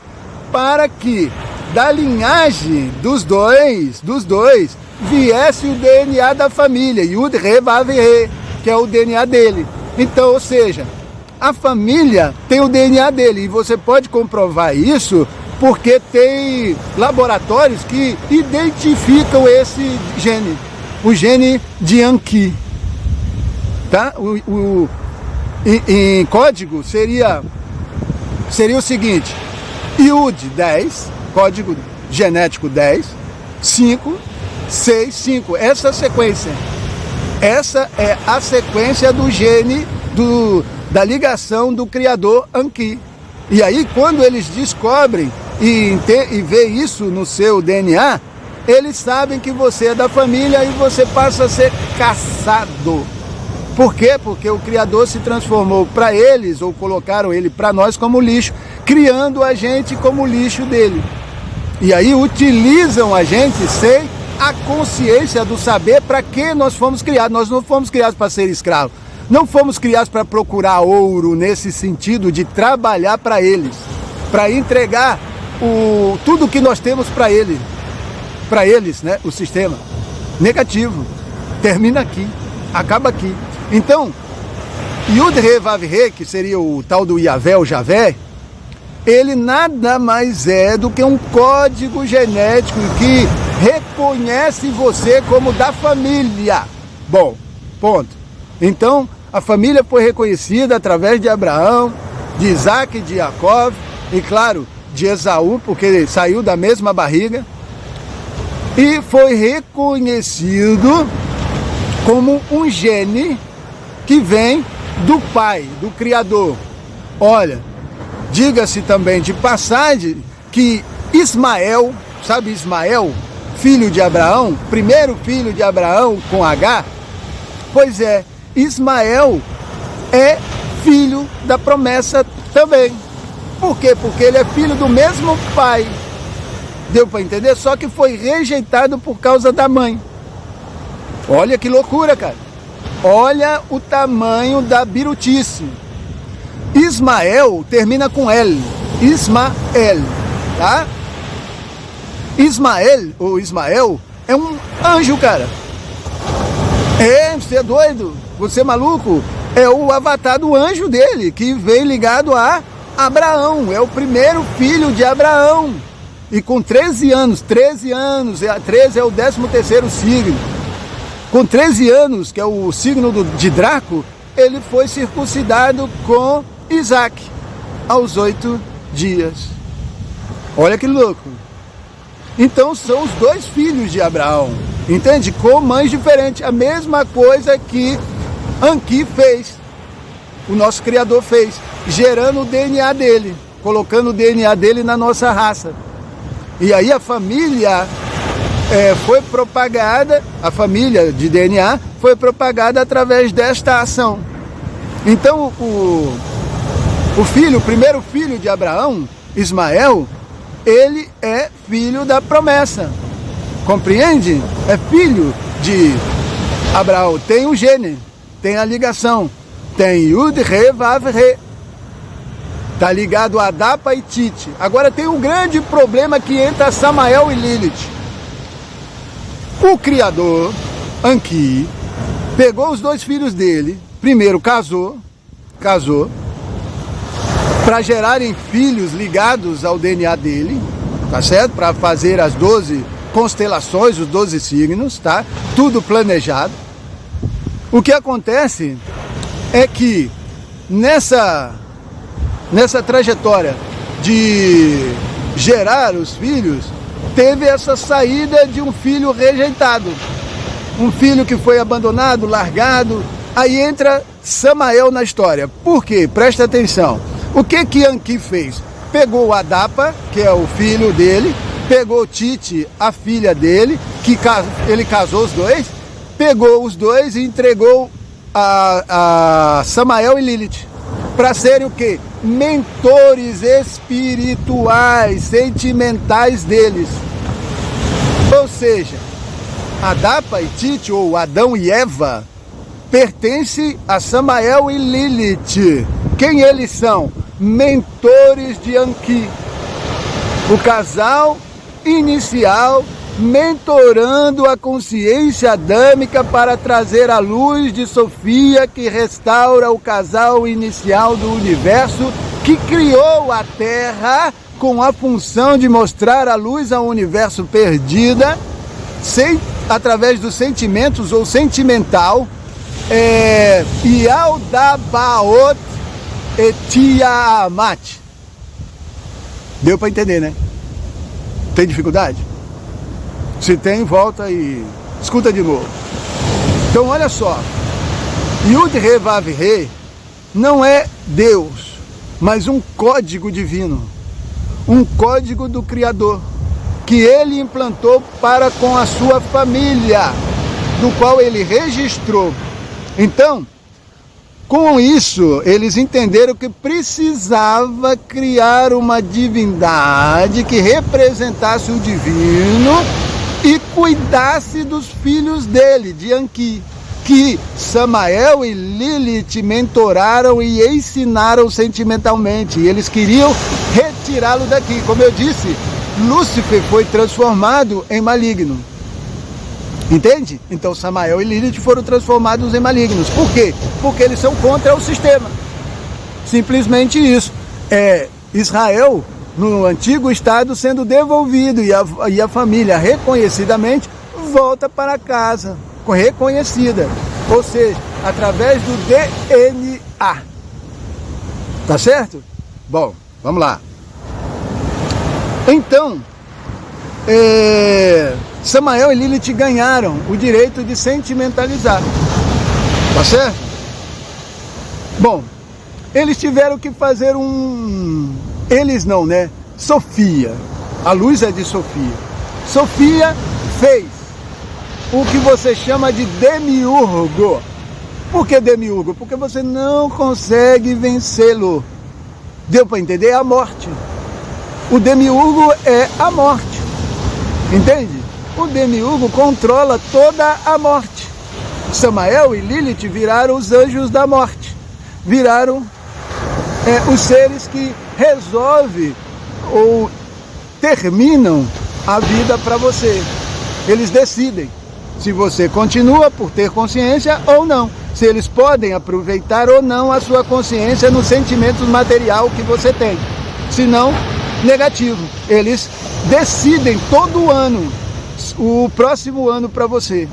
para que da linhagem dos dois viesse o DNA da família, Yud Re Vav Re, que é o DNA dele. Então, ou seja, a família tem o DNA dele, e você pode comprovar isso porque tem laboratórios que identificam esse gene, o gene de Anki, tá? Em código seria o seguinte: Yud 10, código genético 10, 5, 6, 5, essa sequência. Essa é a sequência do gene da ligação do criador Anki. E aí, quando eles descobrem e vê isso no seu DNA, eles sabem que você é da família e você passa a ser caçado. Por quê? Porque o criador se transformou para eles, ou colocaram ele para nós como lixo, criando a gente como lixo dele. E aí utilizam a gente sem a consciência do saber para que nós fomos criados. Nós não fomos criados para ser escravos. Não fomos criados para procurar ouro nesse sentido de trabalhar para eles, para entregar tudo que nós temos para eles, né? O sistema negativo termina aqui, acaba aqui. Então, Yud Re Vav Re, que seria o tal do Yavé, o Javé, ele nada mais é do que um código genético que reconhece você como da família. Bom, ponto. Então, a família foi reconhecida através de Abraão, de Isaac, de Jacó e, claro, de Esaú, porque ele saiu da mesma barriga, e foi reconhecido como um gene que vem do Pai, do Criador. Olha, diga-se também de passagem que Ismael, sabe Ismael, filho de Abraão, primeiro filho de Abraão com H? Pois é, Ismael é filho da promessa também. Por quê? Porque ele é filho do mesmo pai. Deu para entender? Só que foi rejeitado por causa da mãe. Olha que loucura, cara. Olha o tamanho da birutice. Ismael termina com L. Ismael, tá? Ismael é um anjo, cara. Você é doido? Você é maluco? É o avatar do anjo dele, que vem ligado a Abraão. É o primeiro filho de Abraão. E com 13 anos, 13 é o 13º signo. Com 13 anos, que é o signo de Draco, ele foi circuncidado com Isaac, aos 8 dias. Olha que louco. Então são os dois filhos de Abraão, entende? Com mães diferentes, a mesma coisa que Anki fez, o nosso Criador fez, gerando o DNA dele, colocando o DNA dele na nossa raça. E aí a família foi propagada, a família de DNA foi propagada através desta ação. Então o primeiro filho de Abraão, Ismael, ele é filho da promessa, compreende? É filho de Abraão, tem um gene, tem a ligação, tem Yud Re Vav Re, tá ligado a Adapa e Tite. Agora tem um grande problema que entra Samael e Lilith. O criador, Anki, pegou os dois filhos dele, primeiro casou, casou para gerarem filhos ligados ao DNA dele, tá certo? Para fazer as 12 constelações, os 12 signos, tá? Tudo planejado. O que acontece é que nessa trajetória de gerar os filhos, teve essa saída de um filho rejeitado, um filho que foi abandonado, largado. Aí entra Samael na história. Por quê? Presta atenção. O que Anki fez? Pegou o Adapa, que é o filho dele, pegou Tite, a filha dele, que ele casou os dois, pegou os dois e entregou a Samael e Lilith, para serem o quê? Mentores espirituais, sentimentais deles. Ou seja, Adapa e Tite, ou Adão e Eva, pertence a Samael e Lilith. Quem eles são? Mentores de Anki. O casal inicial mentorando a consciência adâmica para trazer a luz de Sofia, que restaura o casal inicial do universo, que criou a Terra com a função de mostrar a luz ao universo perdida, através dos sentimentos ou sentimental, Yaldabaoth Tiamat. Deu para entender, né? Tem dificuldade? Se tem, volta e escuta de novo. Então olha só, Yud Re Vav Re não é Deus, mas um código divino, um código do Criador, que ele implantou para com a sua família, do qual ele registrou. Então, com isso, eles entenderam que precisava criar uma divindade que representasse o divino e cuidasse dos filhos dele, de Anki, que Samael e Lilith mentoraram e ensinaram sentimentalmente. E eles queriam retirá-lo daqui. Como eu disse, Lúcifer foi transformado em maligno. Entende? Então Samael e Lilith foram transformados em malignos. Por quê? Porque eles são contra o sistema. Simplesmente isso. Israel, no antigo estado, sendo devolvido, e a família reconhecidamente volta para casa, reconhecida. Ou seja, através do DNA. Tá certo? Bom, vamos lá. Então, Samael e Lilith ganharam o direito de sentimentalizar. Tá certo? Bom, eles tiveram que fazer Eles não, né? Sofia. A luz é de Sofia. Sofia fez o que você chama de demiurgo. Por que demiurgo? Porque você não consegue vencê-lo. Deu para entender? É a morte. O demiurgo é a morte. Entende? O demiurgo controla toda a morte. Samael e Lilith viraram os anjos da morte. Viraram os seres que resolvem ou terminam a vida para você. Eles decidem se você continua por ter consciência ou não. Se eles podem aproveitar ou não a sua consciência no sentimento material que você tem. Se não, negativo. Eles decidem todo ano o próximo ano para você.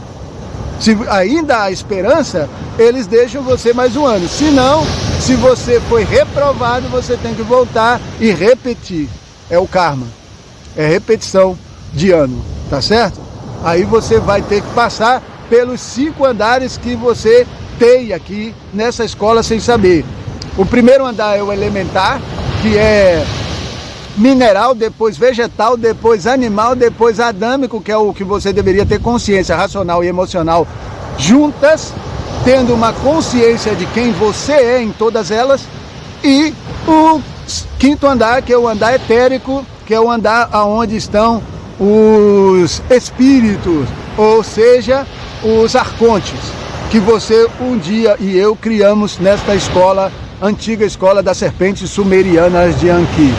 Se ainda há esperança, eles deixam você mais um ano. Se não, se você foi reprovado, você tem que voltar e repetir. É o karma. É repetição de ano, tá certo? Aí você vai ter que passar pelos 5 andares que você tem aqui nessa escola sem saber. O primeiro andar é o elementar, que é mineral, depois vegetal, depois animal, depois adâmico, que é o que você deveria ter consciência racional e emocional juntas, tendo uma consciência de quem você é em todas elas, e o 5º andar, que é o andar etérico, que é o andar onde estão os espíritos, ou seja, os arcontes, que você um dia e eu criamos nesta escola, antiga escola das serpentes sumerianas de Anki.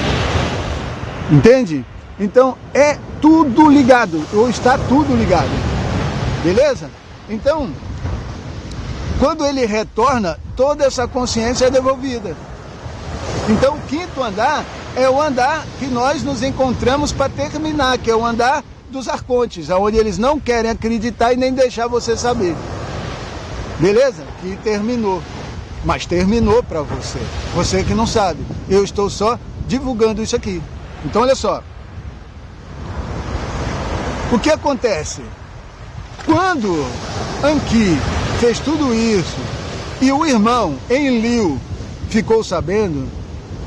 Entende? Então é tudo ligado, ou está tudo ligado. Beleza? Então, Quando ele retorna, toda essa consciência é devolvida. Então o quinto andar é o andar que nós nos encontramos para terminar, que é o andar dos arcontes, onde eles não querem acreditar e nem deixar você saber. Beleza? Que terminou. Mas terminou para você. Você que não sabe. Eu estou só divulgando isso aqui. Então olha só. O que acontece? Quando Anki fez tudo isso e o irmão Enlil ficou sabendo,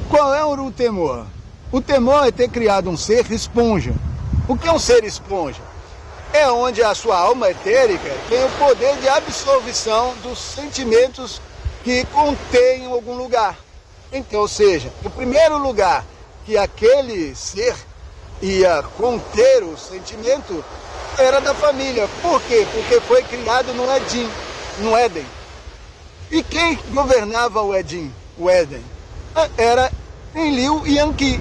qual é o temor? O temor é ter criado um ser esponja. O que é um ser esponja? É onde a sua alma etérica tem o poder de absorção dos sentimentos que contém em algum lugar. Então, ou seja, o primeiro lugar que aquele ser ia conter o sentimento era da família. Por quê? Porque foi criado no Éden. E quem governava o Éden? Era Enlil e Anki.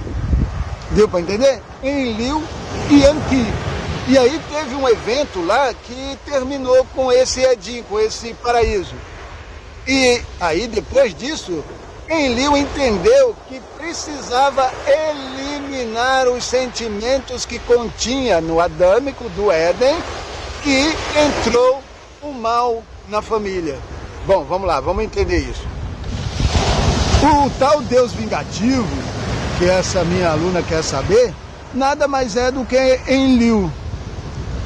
Deu para entender? Enlil e Anki. E aí teve um evento lá que terminou com esse Éden, com esse paraíso. E aí depois disso, Enlil entendeu que precisava eliminar os sentimentos que continha no adâmico do Éden, que entrou o mal na família. Bom, vamos lá, vamos entender isso. O tal Deus vingativo, que essa minha aluna quer saber, nada mais é do que Enlil.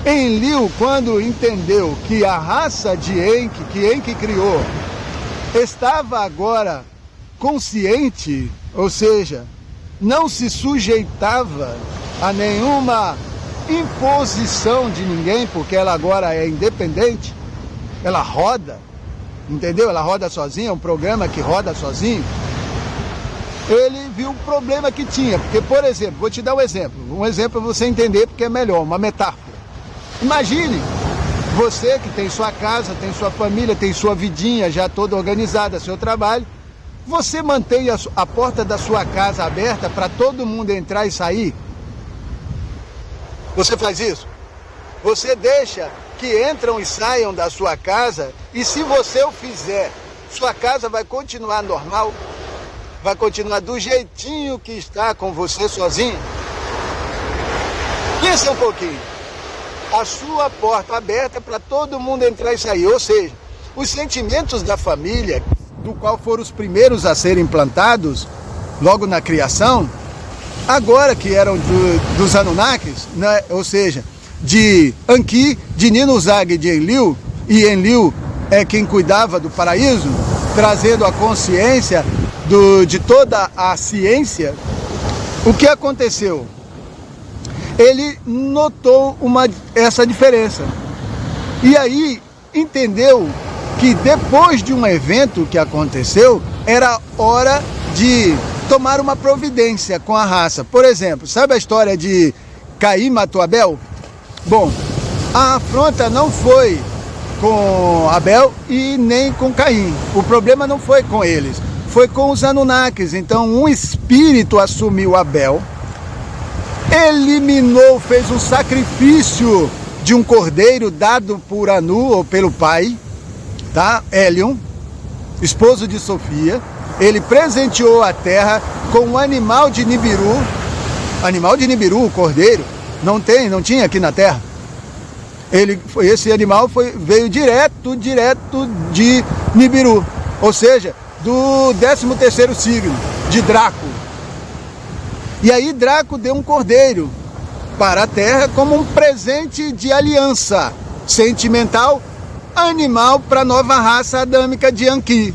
Enlil, quando entendeu que a raça de Enki, que Enki criou, estava agora consciente, ou seja, não se sujeitava a nenhuma imposição de ninguém, porque ela agora é independente, ela roda, entendeu? Ela roda sozinha, é um programa que roda sozinho. Ele viu o problema que tinha, porque, por exemplo, vou te dar um exemplo para você entender, porque é melhor, uma metáfora. Imagine você que tem sua casa, tem sua família, tem sua vidinha já toda organizada, seu trabalho. Você mantém a porta da sua casa aberta para todo mundo entrar e sair? Você faz isso? Você deixa que entram e saiam da sua casa, e se você o fizer, sua casa vai continuar normal? Vai continuar do jeitinho que está com você sozinho? Pensa um pouquinho. A sua porta aberta para todo mundo entrar e sair, ou seja, os sentimentos da família, do qual foram os primeiros a serem implantados logo na criação, agora que eram dos Anunnakis, né? Ou seja, de Anki, de Ninuzag e de Enlil, e Enlil é quem cuidava do paraíso, trazendo a consciência de toda a ciência. O que aconteceu? Ele notou essa diferença. E aí entendeu que depois de um evento que aconteceu, era hora de tomar uma providência com a raça. Por exemplo, sabe a história de Caim matou Abel? Bom, a afronta não foi com Abel e nem com Caim. O problema não foi com eles, foi com os Anunnakis. Então um espírito assumiu Abel, eliminou, fez um sacrifício de um cordeiro dado por Anu, ou pelo pai, tá? Hélion, esposo de Sofia. Ele presenteou a terra com um animal de Nibiru. Animal de Nibiru, o cordeiro, não tinha aqui na terra. Esse animal veio direto de Nibiru, ou seja, do 13º signo, de Draco. E aí Draco deu um cordeiro para a terra como um presente de aliança sentimental, animal, para a nova raça adâmica de Anki.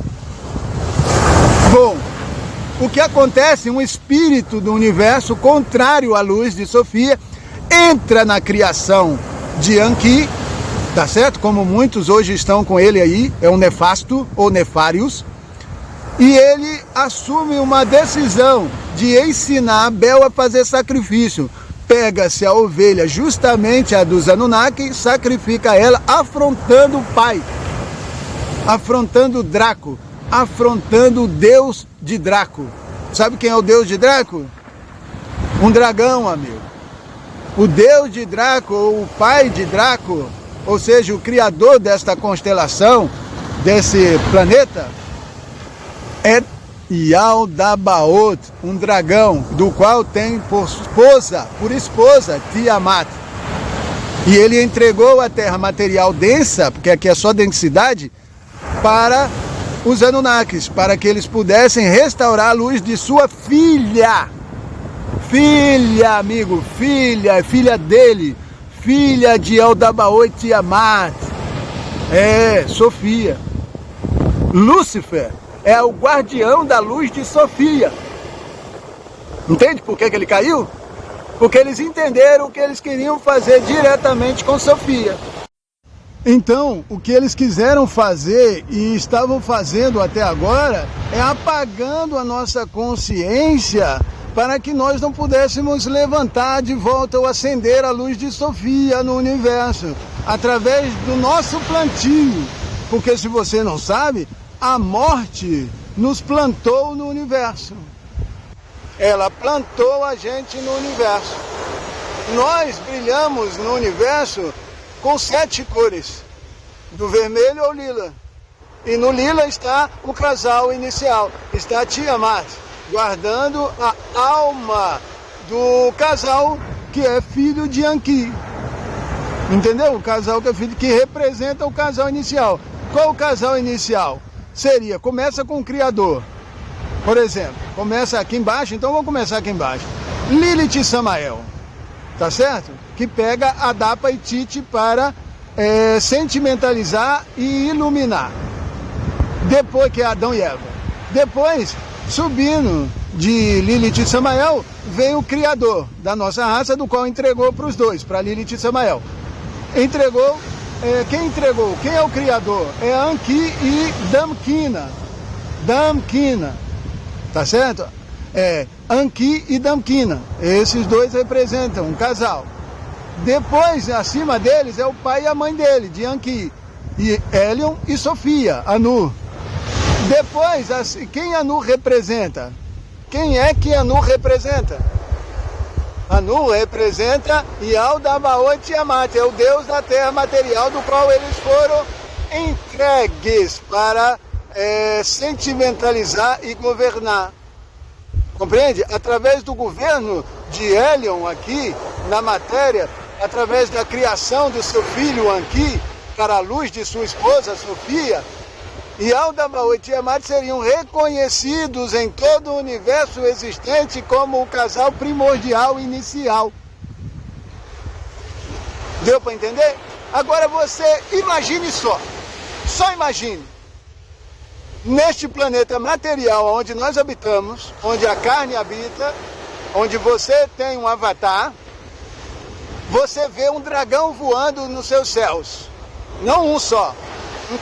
Bom, o que acontece? Um espírito do universo contrário à luz de Sofia entra na criação de Anki, tá certo? Como muitos hoje estão com ele aí, é um nefasto ou nefários, e ele assume uma decisão de ensinar Abel a fazer sacrifício. Pega-se a ovelha, justamente a dos Anunnaki, sacrifica ela, afrontando o pai, afrontando Draco, afrontando o deus de Draco. Sabe quem é o deus de Draco? Um dragão, amigo. O deus de Draco, ou o pai de Draco, ou seja, o criador desta constelação desse planeta é Yaldabaoth, um dragão, do qual tem por esposa Tiamat. E ele entregou a terra material densa, porque aqui é só densidade, para os Anunnakis, para que eles pudessem restaurar a luz de sua filha. Filha, amigo, filha dele, filha de Yaldabaoth Tiamat. Sofia. Lúcifer é o guardião da luz de Sofia. Entende por que ele caiu? Porque eles entenderam o que eles queriam fazer diretamente com Sofia. Então, o que eles quiseram fazer e estavam fazendo até agora é apagando a nossa consciência para que nós não pudéssemos levantar de volta ou acender a luz de Sofia no universo, através do nosso plantio. Porque se você não sabe, a morte nos plantou no universo. Ela plantou a gente no universo. Nós brilhamos no universo com 7 cores, do vermelho ao lila. E no lila está o casal inicial, está Tiamat, guardando a alma do casal que é filho de Anki. Entendeu? O casal que é filho, que representa o casal inicial. Qual o casal inicial? Começa com o Criador. Por exemplo, começa aqui embaixo, então vamos começar aqui embaixo. Lilith e Samael, tá certo? Que pega Adapa e Tite para sentimentalizar e iluminar. Depois que é Adão e Eva. Depois, subindo de Lilith e Samael, vem o Criador da nossa raça, do qual entregou para os dois, para Lilith e Samael. Entregou, quem entregou? Quem é o Criador? É Anki e Damkina. Tá certo? Anki e Damkina. Esses dois representam um casal. Depois, acima deles, é o pai e a mãe dele, de Anki. E Helion e Sofia, Anu. Depois, quem Anu representa? Quem é que Anu representa? Anu representa Yaldabaoth Tiamat, é o deus da terra material, do qual eles foram entregues para sentimentalizar e governar. Compreende? Através do governo de Helion aqui, na matéria, através da criação do seu filho Anki, para a luz de sua esposa Sofia, e Yaldabaoth e Tiamat seriam reconhecidos em todo o universo existente como o casal primordial inicial. Deu para entender? Agora você imagine só imagine, neste planeta material onde nós habitamos, onde a carne habita, onde você tem um avatar, você vê um dragão voando nos seus céus. Não um só, um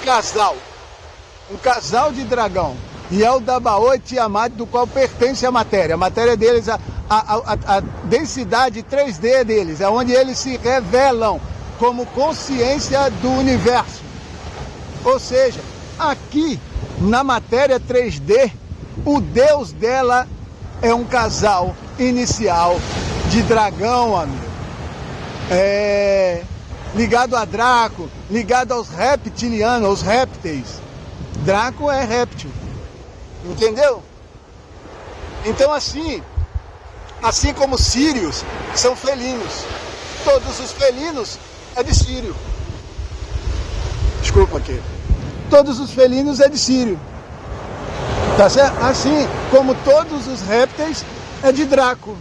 casal de dragão. E Yaldabaoth Tiamat, do qual pertence a matéria. A matéria deles, a densidade 3D deles, é onde eles se revelam como consciência do universo. Ou seja, aqui na matéria 3D, o deus dela é um casal inicial de dragão, amigo. Ligado a Draco, ligado aos reptilianos, aos répteis. Draco é réptil, entendeu? Então assim como Sírios são felinos, todos os felinos é de Sírio. Desculpa aqui. Todos os felinos é de Sírio. Tá certo? Assim como todos os répteis é de Draco.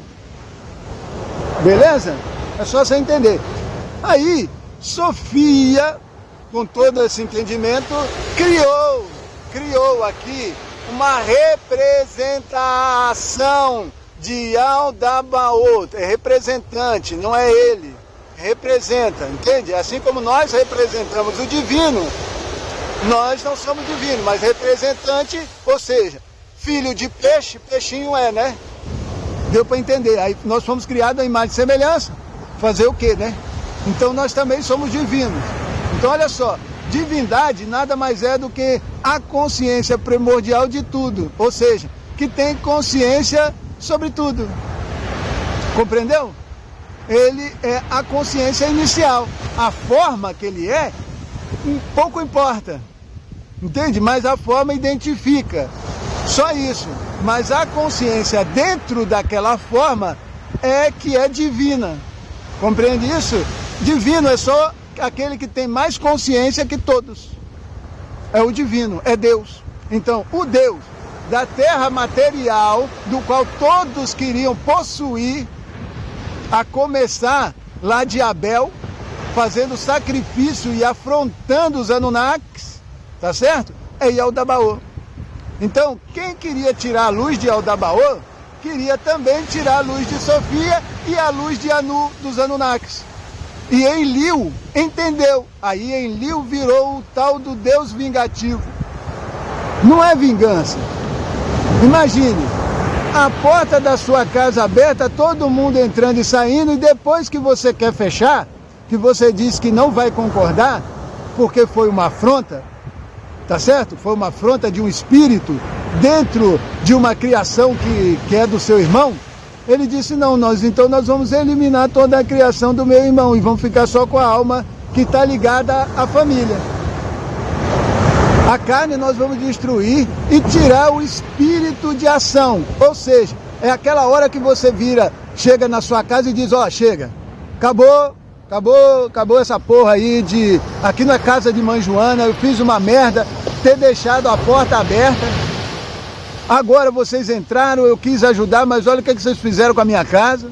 Beleza? É só você entender. Aí, Sofia, com todo esse entendimento, criou aqui uma representação de Yaldabaoth. É representante, não é ele. Representa, entende? Assim como nós representamos o divino, nós não somos divinos, mas representante, ou seja, filho de peixe, peixinho né? Deu para entender. Aí nós fomos criados à imagem e semelhança. Fazer o quê, né? Então nós também somos divinos. Então olha só, divindade nada mais é do que a consciência primordial de tudo. Ou seja, que tem consciência sobre tudo. Compreendeu? Ele é a consciência inicial. A forma que ele pouco importa. entende? Mas a forma identifica, só isso. Mas a consciência dentro daquela forma é que é divina, compreende isso? Divino é só aquele que tem mais consciência que todos, é o divino, é Deus. Então, o Deus da terra material, do qual todos queriam possuir, a começar lá de Abel, fazendo sacrifício e afrontando os Anunnakis, tá certo? É Yaldabaoth. Então, quem queria tirar a luz de Yaldabaoth, queria também tirar a luz de Sofia e a luz de Anu, dos Anunnakis. E Enlil entendeu. Aí Enlil virou o tal do Deus vingativo. Não é vingança. Imagine, a porta da sua casa aberta, todo mundo entrando e saindo, e depois que você quer fechar, que você diz que não vai concordar, porque foi uma afronta, tá certo? Foi uma afronta de um espírito dentro de uma criação que é do seu irmão. Ele disse, não, então nós vamos eliminar toda a criação do meu irmão e vamos ficar só com a alma que está ligada à família. A carne nós vamos destruir e tirar o espírito de ação. Ou seja, é aquela hora que você chega na sua casa e diz, ó, chega, acabou essa porra aí de... Aqui não é casa de mãe Joana, eu fiz uma merda, ter deixado a porta aberta. Agora vocês entraram, eu quis ajudar, mas olha o que vocês fizeram com a minha casa.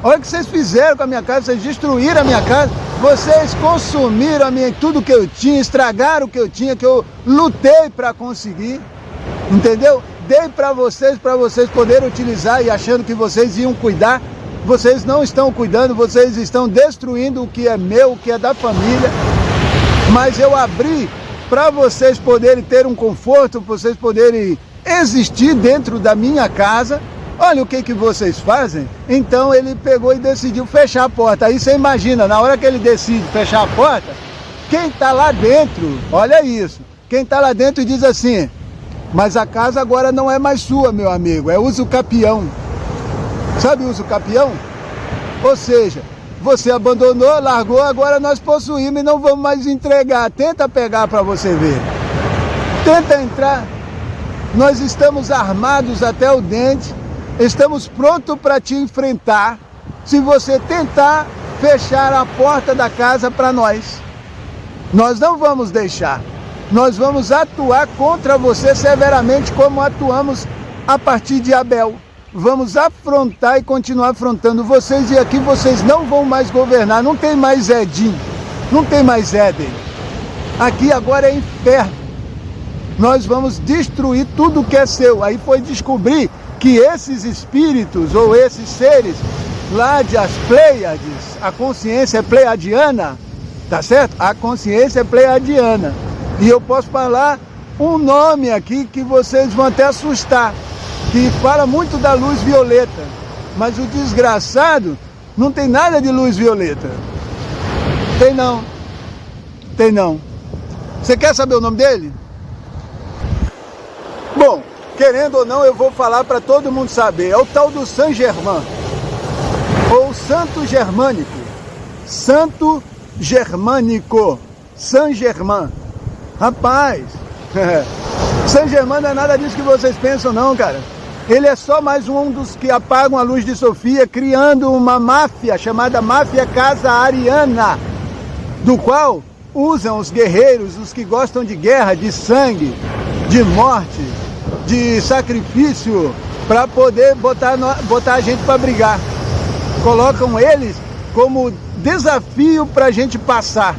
Olha o que vocês fizeram com a minha casa, vocês destruíram a minha casa. Vocês consumiram tudo que eu tinha, estragaram o que eu tinha, que eu lutei para conseguir. Entendeu? Dei para vocês poderem utilizar e achando que vocês iam cuidar. Vocês não estão cuidando, vocês estão destruindo o que é meu, o que é da família. Mas eu abri para vocês poderem ter um conforto, para vocês poderem existir dentro da minha casa. Olha o que vocês fazem. Então ele pegou e decidiu fechar a porta. Aí você imagina, na hora que ele decide fechar a porta, quem está lá dentro, olha isso, quem está lá dentro diz assim, mas a casa agora não é mais sua, meu amigo, é usucapião. Sabe usucapião? Ou seja, você abandonou, largou, agora nós possuímos e não vamos mais entregar. Tenta pegar para você ver. Tenta entrar. Nós estamos armados até o dente. Estamos prontos para te enfrentar se você tentar fechar a porta da casa para nós. Nós não vamos deixar. Nós vamos atuar contra você severamente como atuamos a partir de Abel. Vamos afrontar e continuar afrontando vocês, e aqui vocês não vão mais governar. Não tem mais Edim, não tem mais Éden. Aqui agora é inferno. Nós vamos destruir tudo que é seu. Aí foi descobrir que esses espíritos ou esses seres lá de as Pleiades, a consciência é pleiadiana, tá certo? A consciência é pleiadiana. E eu posso falar um nome aqui que vocês vão até assustar, que fala muito da luz violeta, mas o desgraçado não tem nada de luz violeta. Tem não. Tem não. Você quer saber o nome dele? Bom, querendo ou não, eu vou falar para todo mundo saber. É o tal do Saint Germain, ou Santo Germânico. Santo Germânico. Saint Germain. Rapaz, Saint Germain não é nada disso que vocês pensam não, cara. Ele é só mais um dos que apagam a luz de Sofia, criando uma máfia chamada Máfia Casa Ariana, do qual usam os guerreiros, os que gostam de guerra, de sangue, de morte, de sacrifício, para poder botar a gente para brigar. Colocam eles como desafio para a gente passar.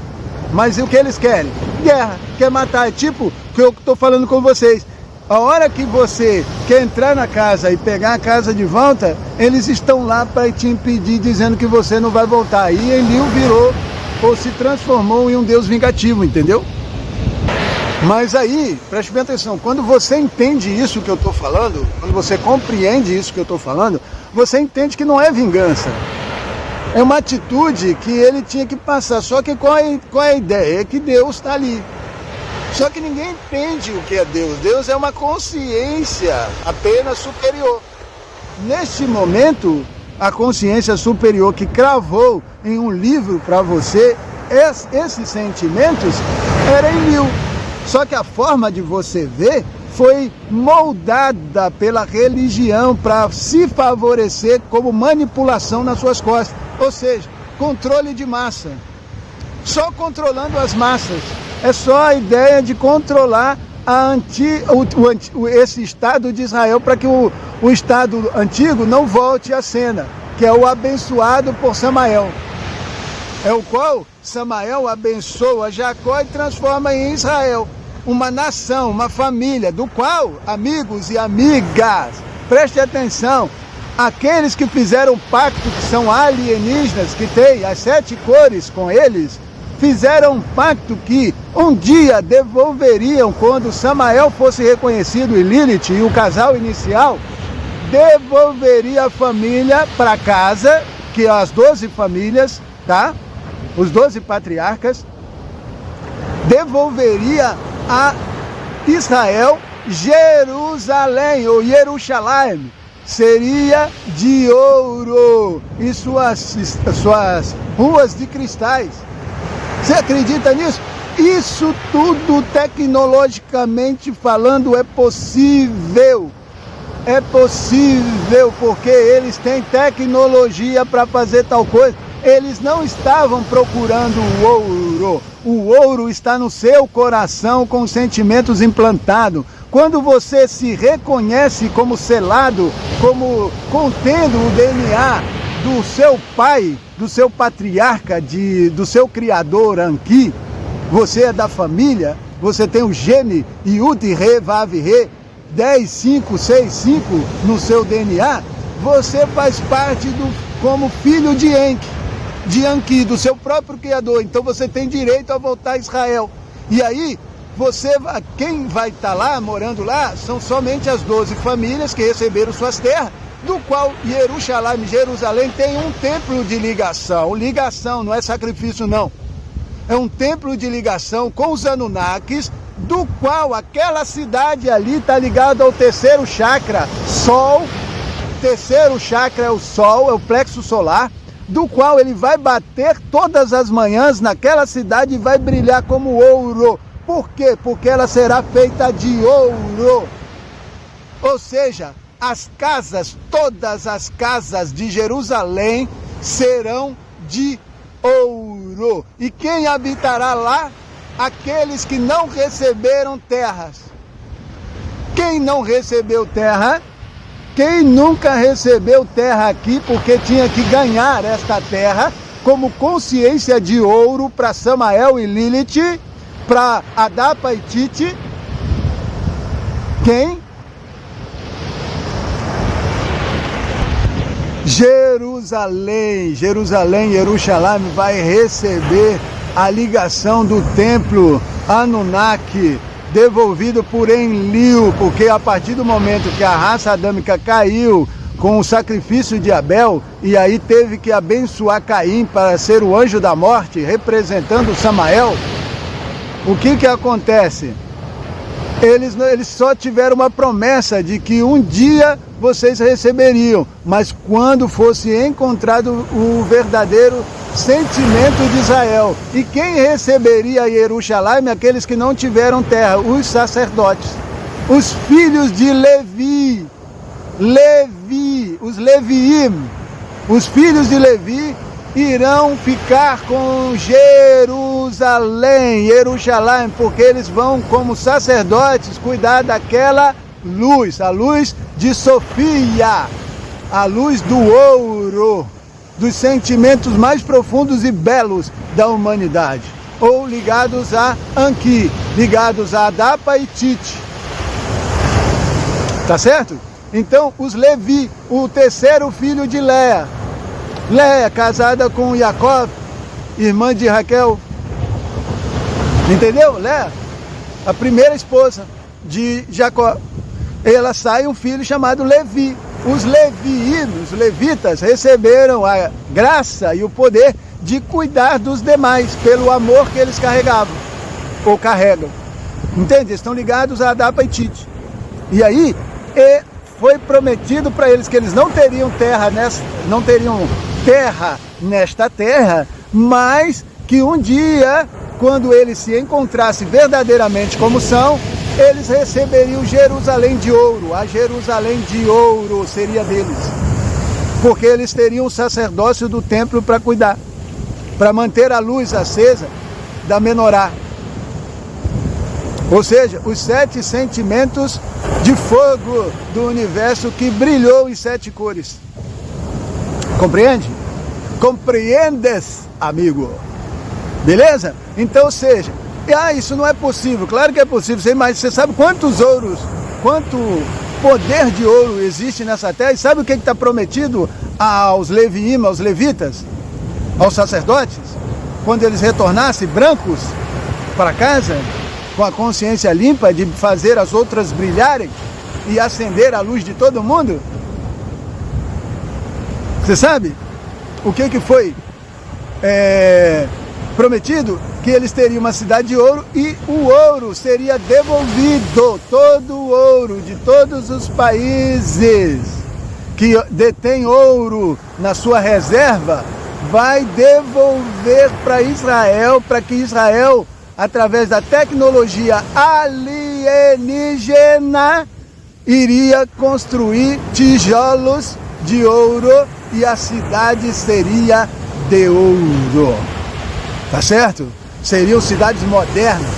Mas o que eles querem? Guerra, quer matar. É tipo o que eu estou falando com vocês. A hora que você quer entrar na casa e pegar a casa de volta, eles estão lá para te impedir, dizendo que você não vai voltar. E Enlil virou ou se transformou em um Deus vingativo, entendeu? Mas aí, preste bem atenção, quando você entende isso que eu estou falando, quando você compreende isso que eu estou falando, você entende que não é vingança. É uma atitude que ele tinha que passar. Só que qual é a ideia? É que Deus está ali. Só que ninguém entende o que é Deus. Deus é uma consciência apenas superior. Neste momento, a consciência superior que cravou em um livro para você esses sentimentos era Enlil. Só que a forma de você ver foi moldada pela religião para se favorecer como manipulação nas suas costas. Ou seja, controle de massa. Só controlando as massas. É só a ideia de controlar esse Estado de Israel para que o Estado antigo não volte à cena, que é o abençoado por Samael. É o qual Samael abençoa Jacó e transforma em Israel. Uma nação, uma família, do qual, amigos e amigas, preste atenção, aqueles que fizeram pacto, que são alienígenas, que têm as 7 cores com eles, fizeram um pacto que um dia devolveriam, quando Samael fosse reconhecido e Lilith e o casal inicial, devolveria a família para casa, que as 12 famílias, tá? Os 12 patriarcas, devolveria a Israel Jerusalém, ou Jerusalém, seria de ouro e suas ruas de cristais. Você acredita nisso? Isso tudo, tecnologicamente falando, é possível. É possível, porque eles têm tecnologia para fazer tal coisa. Eles não estavam procurando o ouro. O ouro está no seu coração com sentimentos implantados. Quando você se reconhece como selado, como contendo o DNA do seu pai, do seu patriarca, do seu criador Anki, você é da família, você tem o gene Yud Re Vav Re 10565 no seu DNA, você faz parte como filho de Anki, do seu próprio criador. Então você tem direito a voltar a Israel. E aí, quem vai estar lá, morando lá, são somente as 12 famílias que receberam suas terras, do qual Jerusalém tem um templo de ligação. Ligação, não é sacrifício não. É um templo de ligação com os Anunnakis, do qual aquela cidade ali está ligada ao terceiro chakra, Sol. O terceiro chakra é o Sol, é o plexo solar, do qual ele vai bater todas as manhãs naquela cidade e vai brilhar como ouro. Por quê? Porque ela será feita de ouro. Ou seja, as casas, todas as casas de Jerusalém serão de ouro. E quem habitará lá? Aqueles que não receberam terras. Quem não recebeu terra? Quem nunca recebeu terra aqui porque tinha que ganhar esta terra como consciência de ouro para Samael e Lilith, para Adapa e Tite? Quem? Jerusalém, Jerusalém vai receber a ligação do templo Anunnaki, devolvido por Enlil, porque a partir do momento que a raça adâmica caiu com o sacrifício de Abel, e aí teve que abençoar Caim para ser o anjo da morte, representando Samael, o que acontece? Eles só tiveram uma promessa de que um dia vocês receberiam, mas quando fosse encontrado o verdadeiro sentimento de Israel. E quem receberia Jerusalém? Aqueles que não tiveram terra, os sacerdotes, os filhos de Levi, os Leviim, os filhos de Levi irão ficar com Jerusalém, porque eles vão como sacerdotes cuidar daquela luz, a luz de Sofia, a luz do ouro, dos sentimentos mais profundos e belos da humanidade, ou ligados a Anki, ligados a Adapa e Tite. Tá certo? Então, os Levi, o terceiro filho de Léa, casada com Jacó, irmã de Raquel. Entendeu? Léa, a primeira esposa de Jacó. Ela sai um filho chamado Levi. Os levinos, os levitas, receberam a graça e o poder de cuidar dos demais, pelo amor que eles carregavam, ou carregam. Entende? Estão ligados a Adapa e Tite. E aí, foi prometido para eles que eles não teriam terra nesta terra, mas que um dia quando eles se encontrassem verdadeiramente como são, eles receberiam Jerusalém de ouro. A Jerusalém de ouro seria deles, porque eles teriam o sacerdócio do templo para cuidar, para manter a luz acesa da menorá. Ou seja, os 7 sentimentos de fogo do universo que brilhou em 7 cores. Compreende? Compreendes, amigo? Beleza? Então, ou seja, isso não é possível. Claro que é possível. Você sabe quantos ouros, quanto poder de ouro existe nessa terra? E sabe o que está prometido aos leviim, aos levitas, aos sacerdotes? Quando eles retornassem brancos para casa, com a consciência limpa de fazer as outras brilharem e acender a luz de todo mundo? Você sabe o que foi prometido? Que eles teriam uma cidade de ouro e o ouro seria devolvido. Todo o ouro de todos os países que detêm ouro na sua reserva vai devolver para Israel, para que Israel, através da tecnologia alienígena, iria construir tijolos de ouro e a cidade seria de ouro. Tá certo? Seriam cidades modernas.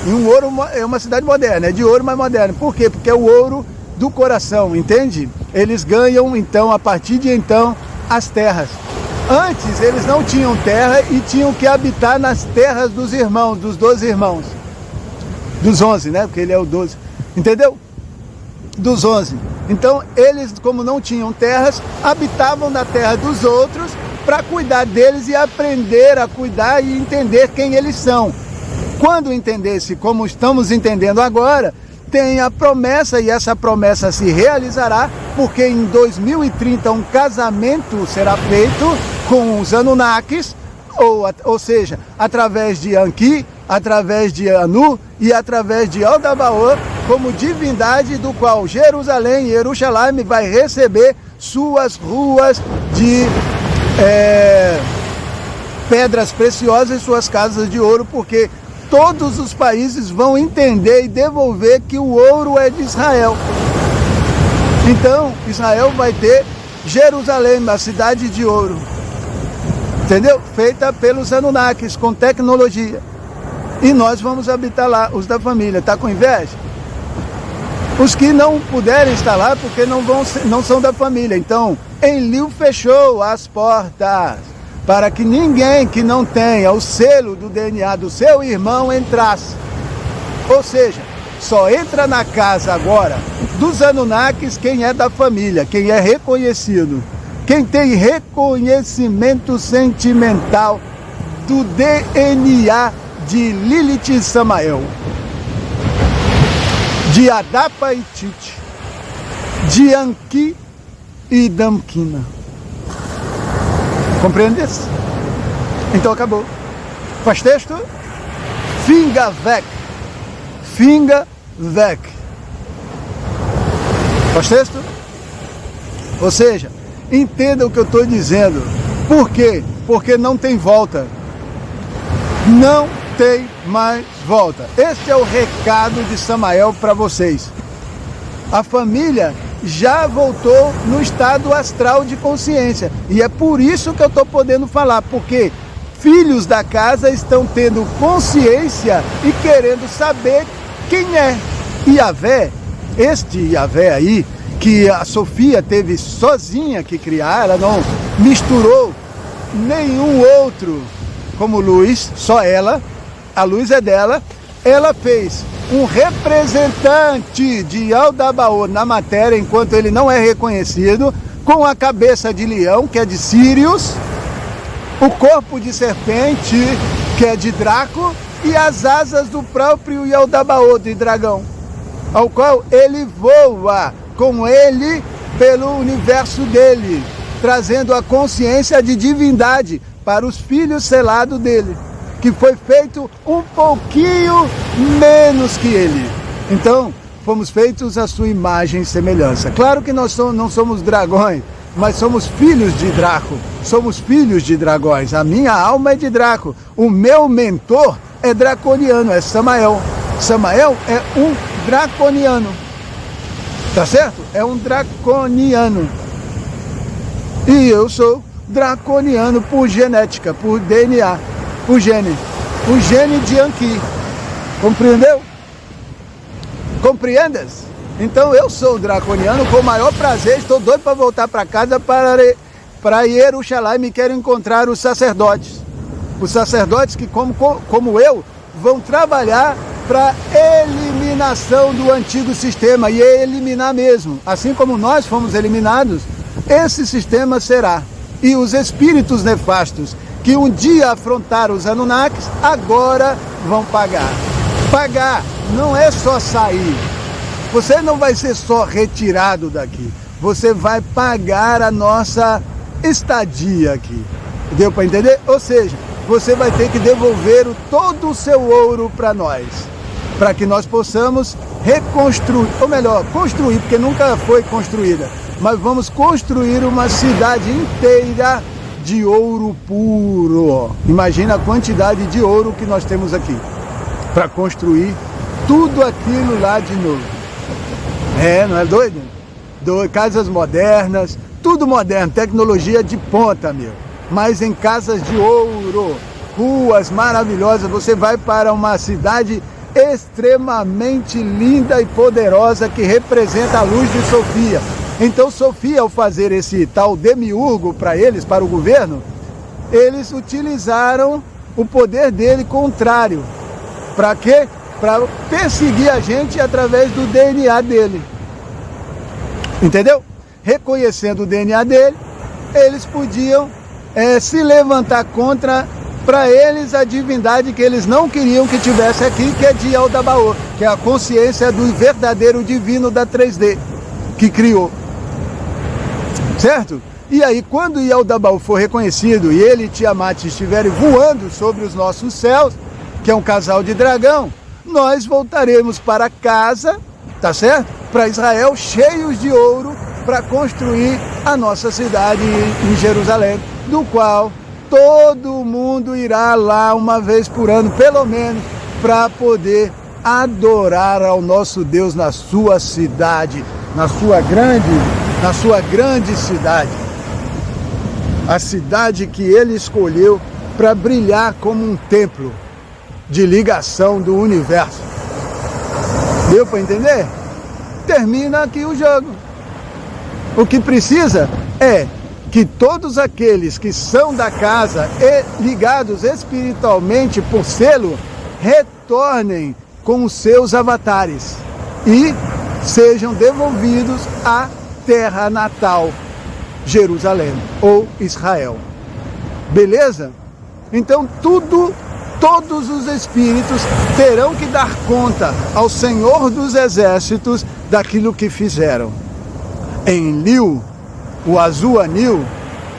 E um ouro é uma cidade moderna, é de ouro, mas moderna. Por quê? Porque é o ouro do coração, entende? Eles ganham, então, a partir de então, as terras. Antes, eles não tinham terra e tinham que habitar nas terras dos irmãos, dos 12 irmãos. Dos 11, né? Porque ele é o 12. Entendeu? Dos 11. Então, eles, como não tinham terras, habitavam na terra dos outros para cuidar deles e aprender a cuidar e entender quem eles são. Quando entendesse como estamos entendendo agora, tem a promessa, e essa promessa se realizará, porque em 2030 um casamento será feito com os Anunnakis, ou seja, através de Anki, através de Anu e através de Aldabaoth, como divindade do qual Jerusalém, Jerusalém, vai receber suas ruas de pedras preciosas e suas casas de ouro, porque todos os países vão entender e devolver que o ouro é de Israel. Então, Israel vai ter Jerusalém, a cidade de ouro. Entendeu? Feita pelos Anunnakis, com tecnologia. E nós vamos habitar lá, os da família. Tá com inveja? Os que não puderem estar lá porque não são da família. Então, Enlil fechou as portas para que ninguém que não tenha o selo do DNA do seu irmão entrasse. Ou seja, só entra na casa agora dos Anunnakis quem é da família, quem é reconhecido, quem tem reconhecimento sentimental do DNA de Lilith e Samael, de Adapa e Tite, de Anki e Damkina. Compreendes? Então acabou. Faz texto? Finga vec. Finga vec. Faz texto? Ou seja, entenda o que eu estou dizendo. Por quê? Porque não tem volta. Não tem mais volta. Este é o recado de Samael para vocês. A família já voltou no estado astral de consciência. E é por isso que eu estou podendo falar, porque filhos da casa estão tendo consciência e querendo saber quem é. Yahvé, este Yahvé aí, que a Sofia teve sozinha que criar, ela não misturou nenhum outro como luz, só ela, a luz é dela, ela fez um representante de Aldabaoth na matéria, enquanto ele não é reconhecido, com a cabeça de leão, que é de Sírios, o corpo de serpente, que é de Draco, e as asas do próprio Aldabaoth, de dragão, ao qual ele voa com ele pelo universo dele, trazendo a consciência de divindade para os filhos selados dele, que foi feito um pouquinho menos que ele. Então, fomos feitos à sua imagem e semelhança. Claro que nós não somos dragões, mas somos filhos de Draco, somos filhos de dragões. A minha alma é de Draco, o meu mentor é draconiano, é Samael. Samael é um draconiano. Tá certo? É um draconiano. E eu sou draconiano por genética, por DNA, por gene. O gene de Anki. Compreendeu? Compreendes? Então eu sou draconiano com o maior prazer. Estou doido para voltar para casa para Jerusalém e quero encontrar os sacerdotes. Os sacerdotes que, como eu, vão trabalhar para eliminação do antigo sistema, e eliminar mesmo. Assim como nós fomos eliminados, esse sistema será. E os espíritos nefastos que um dia afrontaram os Anunnakis, agora vão pagar. Pagar não é só sair. Você não vai ser só retirado daqui. Você vai pagar a nossa estadia aqui. Deu para entender? Ou seja, você vai ter que devolver todo o seu ouro para nós, para que nós possamos reconstruir, ou melhor, construir, porque nunca foi construída, mas vamos construir uma cidade inteira de ouro puro. Imagina a quantidade de ouro que nós temos aqui, para construir tudo aquilo lá de novo. Não é doido? Casas modernas, tudo moderno, tecnologia de ponta, meu. Mas em casas de ouro, ruas maravilhosas, você vai para uma cidade extremamente linda e poderosa que representa a luz de Sofia. Então Sofia, ao fazer esse tal demiurgo para eles, para o governo, eles utilizaram o poder dele contrário. Para quê? Para perseguir a gente através do DNA dele. Entendeu? Reconhecendo o DNA dele, eles podiam se levantar contra, para eles, a divindade que eles não queriam que tivesse aqui, que é de Yaldabaoth, que é a consciência do verdadeiro divino da 3D, que criou. Certo? E aí, quando Yaldabaoth for reconhecido e ele e Tiamat estiverem voando sobre os nossos céus, que é um casal de dragão, nós voltaremos para casa, tá certo? Para Israel, cheios de ouro, para construir a nossa cidade em Jerusalém, do qual todo mundo irá lá uma vez por ano, pelo menos, para poder adorar ao nosso Deus na sua cidade, na sua grande cidade. A cidade que ele escolheu para brilhar como um templo de ligação do universo. Deu para entender? Termina aqui o jogo. O que precisa é que todos aqueles que são da casa e ligados espiritualmente por selo, retornem com os seus avatares e sejam devolvidos à terra natal, Jerusalém ou Israel. Beleza? Então todos os espíritos terão que dar conta ao Senhor dos Exércitos daquilo que fizeram. Em Liu, o azul anil,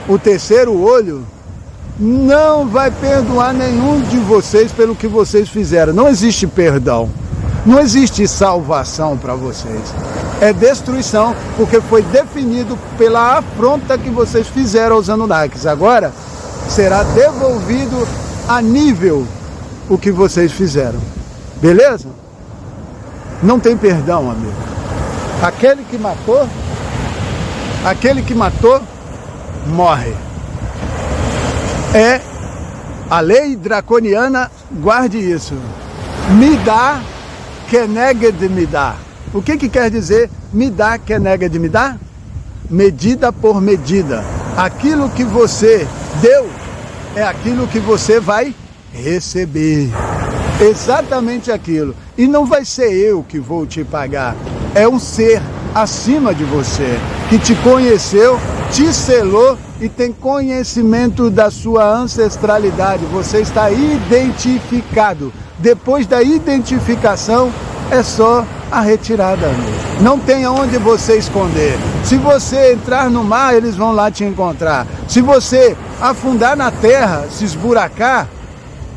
o terceiro olho, não vai perdoar nenhum de vocês pelo que vocês fizeram. Não existe perdão. Não existe salvação para vocês. É destruição, porque foi definido pela afronta que vocês fizeram aos Anunnakis. Agora, será devolvido a nível o que vocês fizeram. Beleza? Não tem perdão, amigo. Aquele que matou, morre. É a lei draconiana, guarde isso. Midá keneged midá. O que quer dizer midá keneged midá? Medida por medida. Aquilo que você deu é aquilo que você vai receber. Exatamente aquilo. E não vai ser eu que vou te pagar. É um ser acima de você, que te conheceu, te selou e tem conhecimento da sua ancestralidade. Você está identificado. Depois da identificação, é só a retirada mesmo. Não tem aonde você esconder. Se você entrar no mar, eles vão lá te encontrar. Se você afundar na terra, se esburacar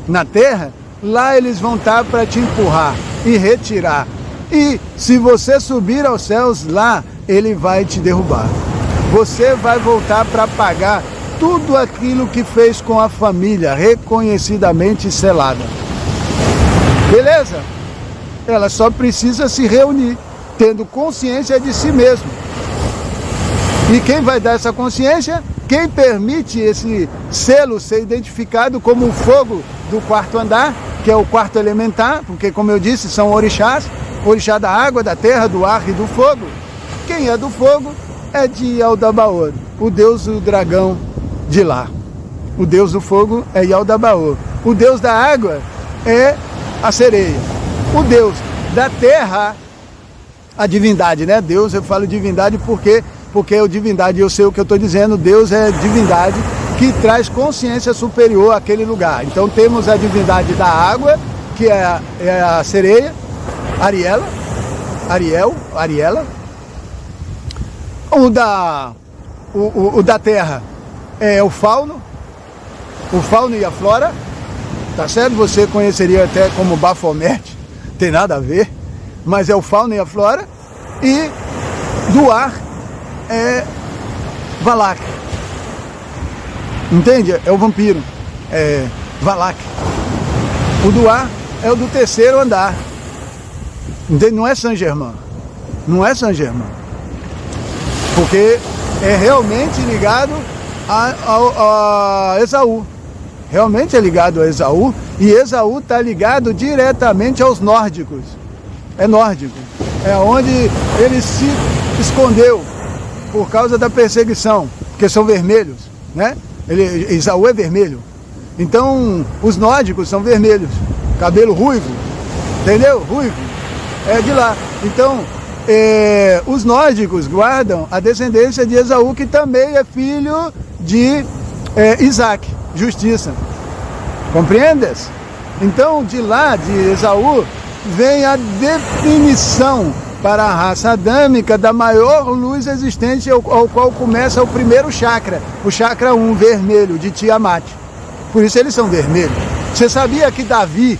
na terra, lá eles vão estar para te empurrar e retirar. E se você subir aos céus, lá ele vai te derrubar. Você vai voltar para pagar tudo aquilo que fez com a família, reconhecidamente selada. Beleza? Ela só precisa se reunir, tendo consciência de si mesmo. E quem vai dar essa consciência? Quem permite esse selo ser identificado como o fogo do quarto andar, que é o quarto elementar, porque, como eu disse, são orixás, orixá da água, da terra, do ar e do fogo. Quem é do fogo é de Yaldabaoth, o deus do dragão de lá. O deus do fogo é Yaldabaoth. O deus da água é a sereia. O deus da terra, a divindade, né? Deus, eu falo divindade porque é divindade, eu sei o que eu estou dizendo, Deus é divindade que traz consciência superior àquele lugar. Então temos a divindade da água, que é a sereia, Ariela. O da terra é o fauno e a flora, tá certo? Você conheceria até como Baphomet, tem nada a ver, mas é o fauno e a flora. E do ar é Valak, entende? É o vampiro, é Valak. O do ar é o do terceiro andar, entende? Não é Saint-Germain, porque é realmente ligado a Esaú. Realmente é ligado a Esaú, e Esaú está ligado diretamente aos nórdicos. É nórdico, é onde ele se escondeu por causa da perseguição, porque são vermelhos, né? Esaú é vermelho. Então, os nórdicos são vermelhos, cabelo ruivo, entendeu? Ruivo, é de lá. Então, os nórdicos guardam a descendência de Esaú, que também é filho de Isaac, justiça. Compreendes? Então, de lá, de Esaú, vem a definição para a raça adâmica da maior luz existente, ao qual começa o primeiro chakra, o chakra 1, vermelho, de Tiamat. Por isso eles são vermelhos. Você sabia que Davi,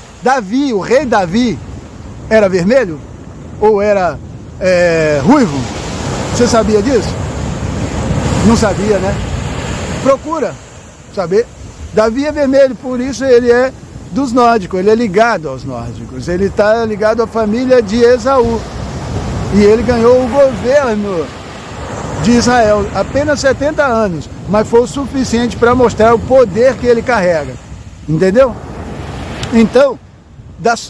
o rei Davi, era vermelho? Ou era ruivo? Você sabia disso? Não sabia, né? Procura saber. Davi é vermelho, por isso ele é dos nórdicos, ele é ligado aos nórdicos, ele está ligado à família de Esaú. E ele ganhou o governo de Israel, apenas 70 anos, mas foi o suficiente para mostrar o poder que ele carrega, entendeu? Então,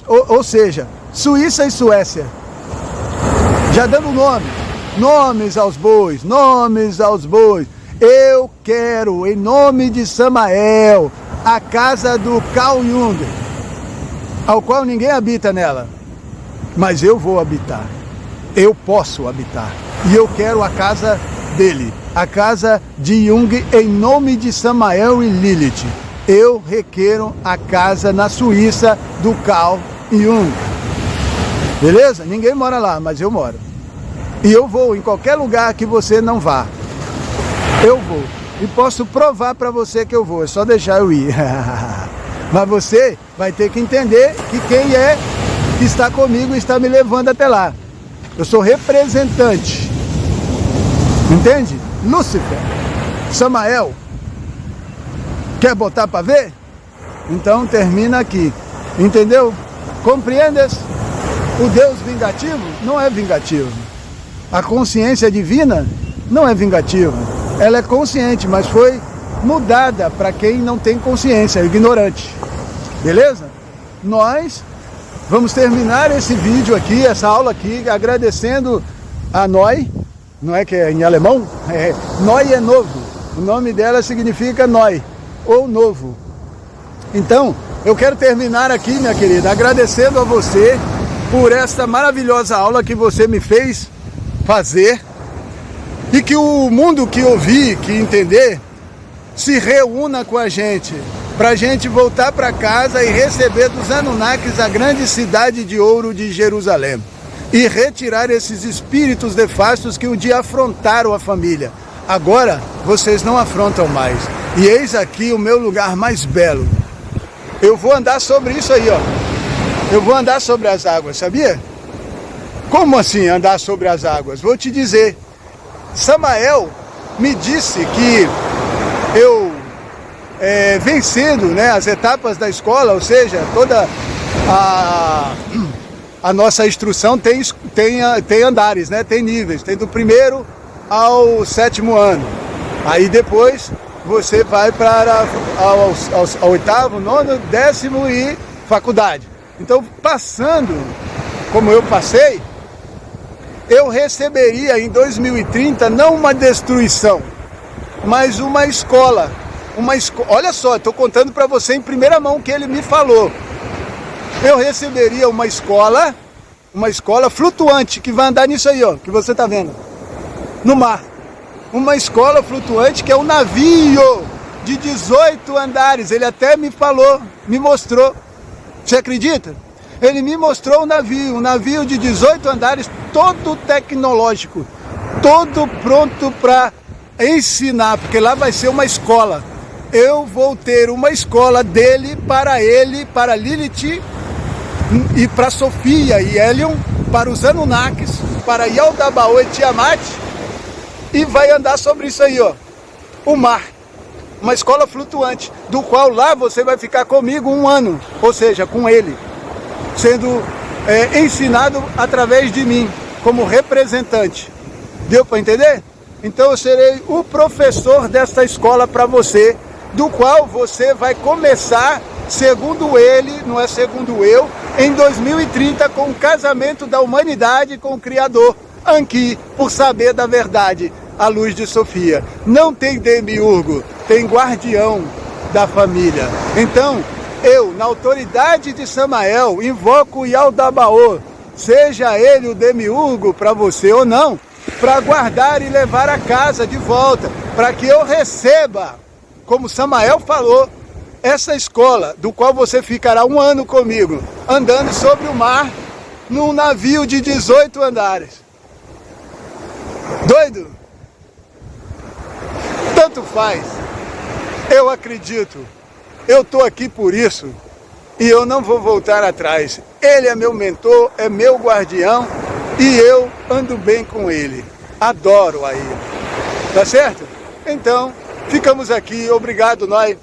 ou seja, Suíça e Suécia, já dando nomes aos bois, eu quero, em nome de Samael, a casa do Carl Jung, ao qual ninguém habita nela, mas eu vou habitar. Eu posso habitar, e eu quero a casa dele, a casa de Jung, em nome de Samael e Lilith. Eu requero a casa na Suíça do Carl Jung. Beleza? Ninguém mora lá, mas eu moro. E eu vou em qualquer lugar que você não vá. Eu vou. E posso provar para você que eu vou, é só deixar eu ir. Mas você vai ter que entender que quem é que está comigo está me levando até lá. Eu sou representante, entende? Lúcifer, Samael, quer botar para ver? Então termina aqui, entendeu? Compreendes? O Deus vingativo não é vingativo. A consciência divina não é vingativa. Ela é consciente, mas foi mudada para quem não tem consciência, ignorante. Beleza? Nós vamos terminar esse vídeo aqui, essa aula aqui, agradecendo a Noi, não é que é em alemão? Noi é novo, o nome dela significa Noi, ou novo. Então, eu quero terminar aqui, minha querida, agradecendo a você por esta maravilhosa aula que você me fez fazer, e que o mundo que ouvir, que entender, se reúna com a gente, para a gente voltar para casa e receber dos Anunnakis a grande cidade de ouro de Jerusalém, e retirar esses espíritos nefastos que um dia afrontaram a família. Agora vocês não afrontam mais, e eis aqui o meu lugar mais belo. Eu vou andar sobre isso aí, ó. Eu vou andar sobre as águas, sabia? Como assim andar sobre as águas? Vou te dizer. Samael me disse que eu vencendo, né, as etapas da escola, ou seja, toda a nossa instrução tem andares, né? Tem níveis, tem do 1º ao 7º ano. Aí depois você vai para ao 8º, 9º, 10º e faculdade. Então, passando como eu passei, eu receberia em 2030 não uma destruição, mas uma escola. Olha só, estou contando para você em primeira mão o que ele me falou. Eu receberia uma escola flutuante, que vai andar nisso aí, ó, que você está vendo, no mar. Uma escola flutuante que é um navio de 18 andares. Ele até me falou, me mostrou. Você acredita? Ele me mostrou um navio de 18 andares, todo tecnológico, todo pronto para ensinar, porque lá vai ser uma escola. Eu vou ter uma escola dele, para Lilith e para Sofia e Helion, para os Anunnakis, para Yaldabaoth e Tiamat, e vai andar sobre isso aí, ó, o mar. Uma escola flutuante, do qual lá você vai ficar comigo 1 ano, ou seja, com ele, sendo ensinado através de mim, como representante. Deu para entender? Então eu serei o professor desta escola para você, do qual você vai começar, segundo ele, não é segundo eu, em 2030, com o casamento da humanidade com o Criador, Anki, por saber da verdade, a luz de Sofia. Não tem demiurgo, tem guardião da família. Então, eu, na autoridade de Samael, invoco o Yaldabaoth, seja ele o demiurgo para você ou não, para guardar e levar a casa de volta, para que eu receba, como Samael falou, essa escola, do qual você ficará 1 ano comigo, andando sobre o mar, num navio de 18 andares. Doido? Tanto faz. Eu acredito. Eu estou aqui por isso e eu não vou voltar atrás. Ele é meu mentor, é meu guardião e eu ando bem com ele. Adoro a ele. Tá certo? Então, ficamos aqui. Obrigado, nós,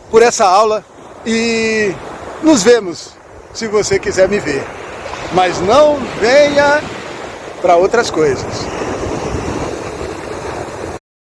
por essa aula e nos vemos se você quiser me ver. Mas não venha para outras coisas.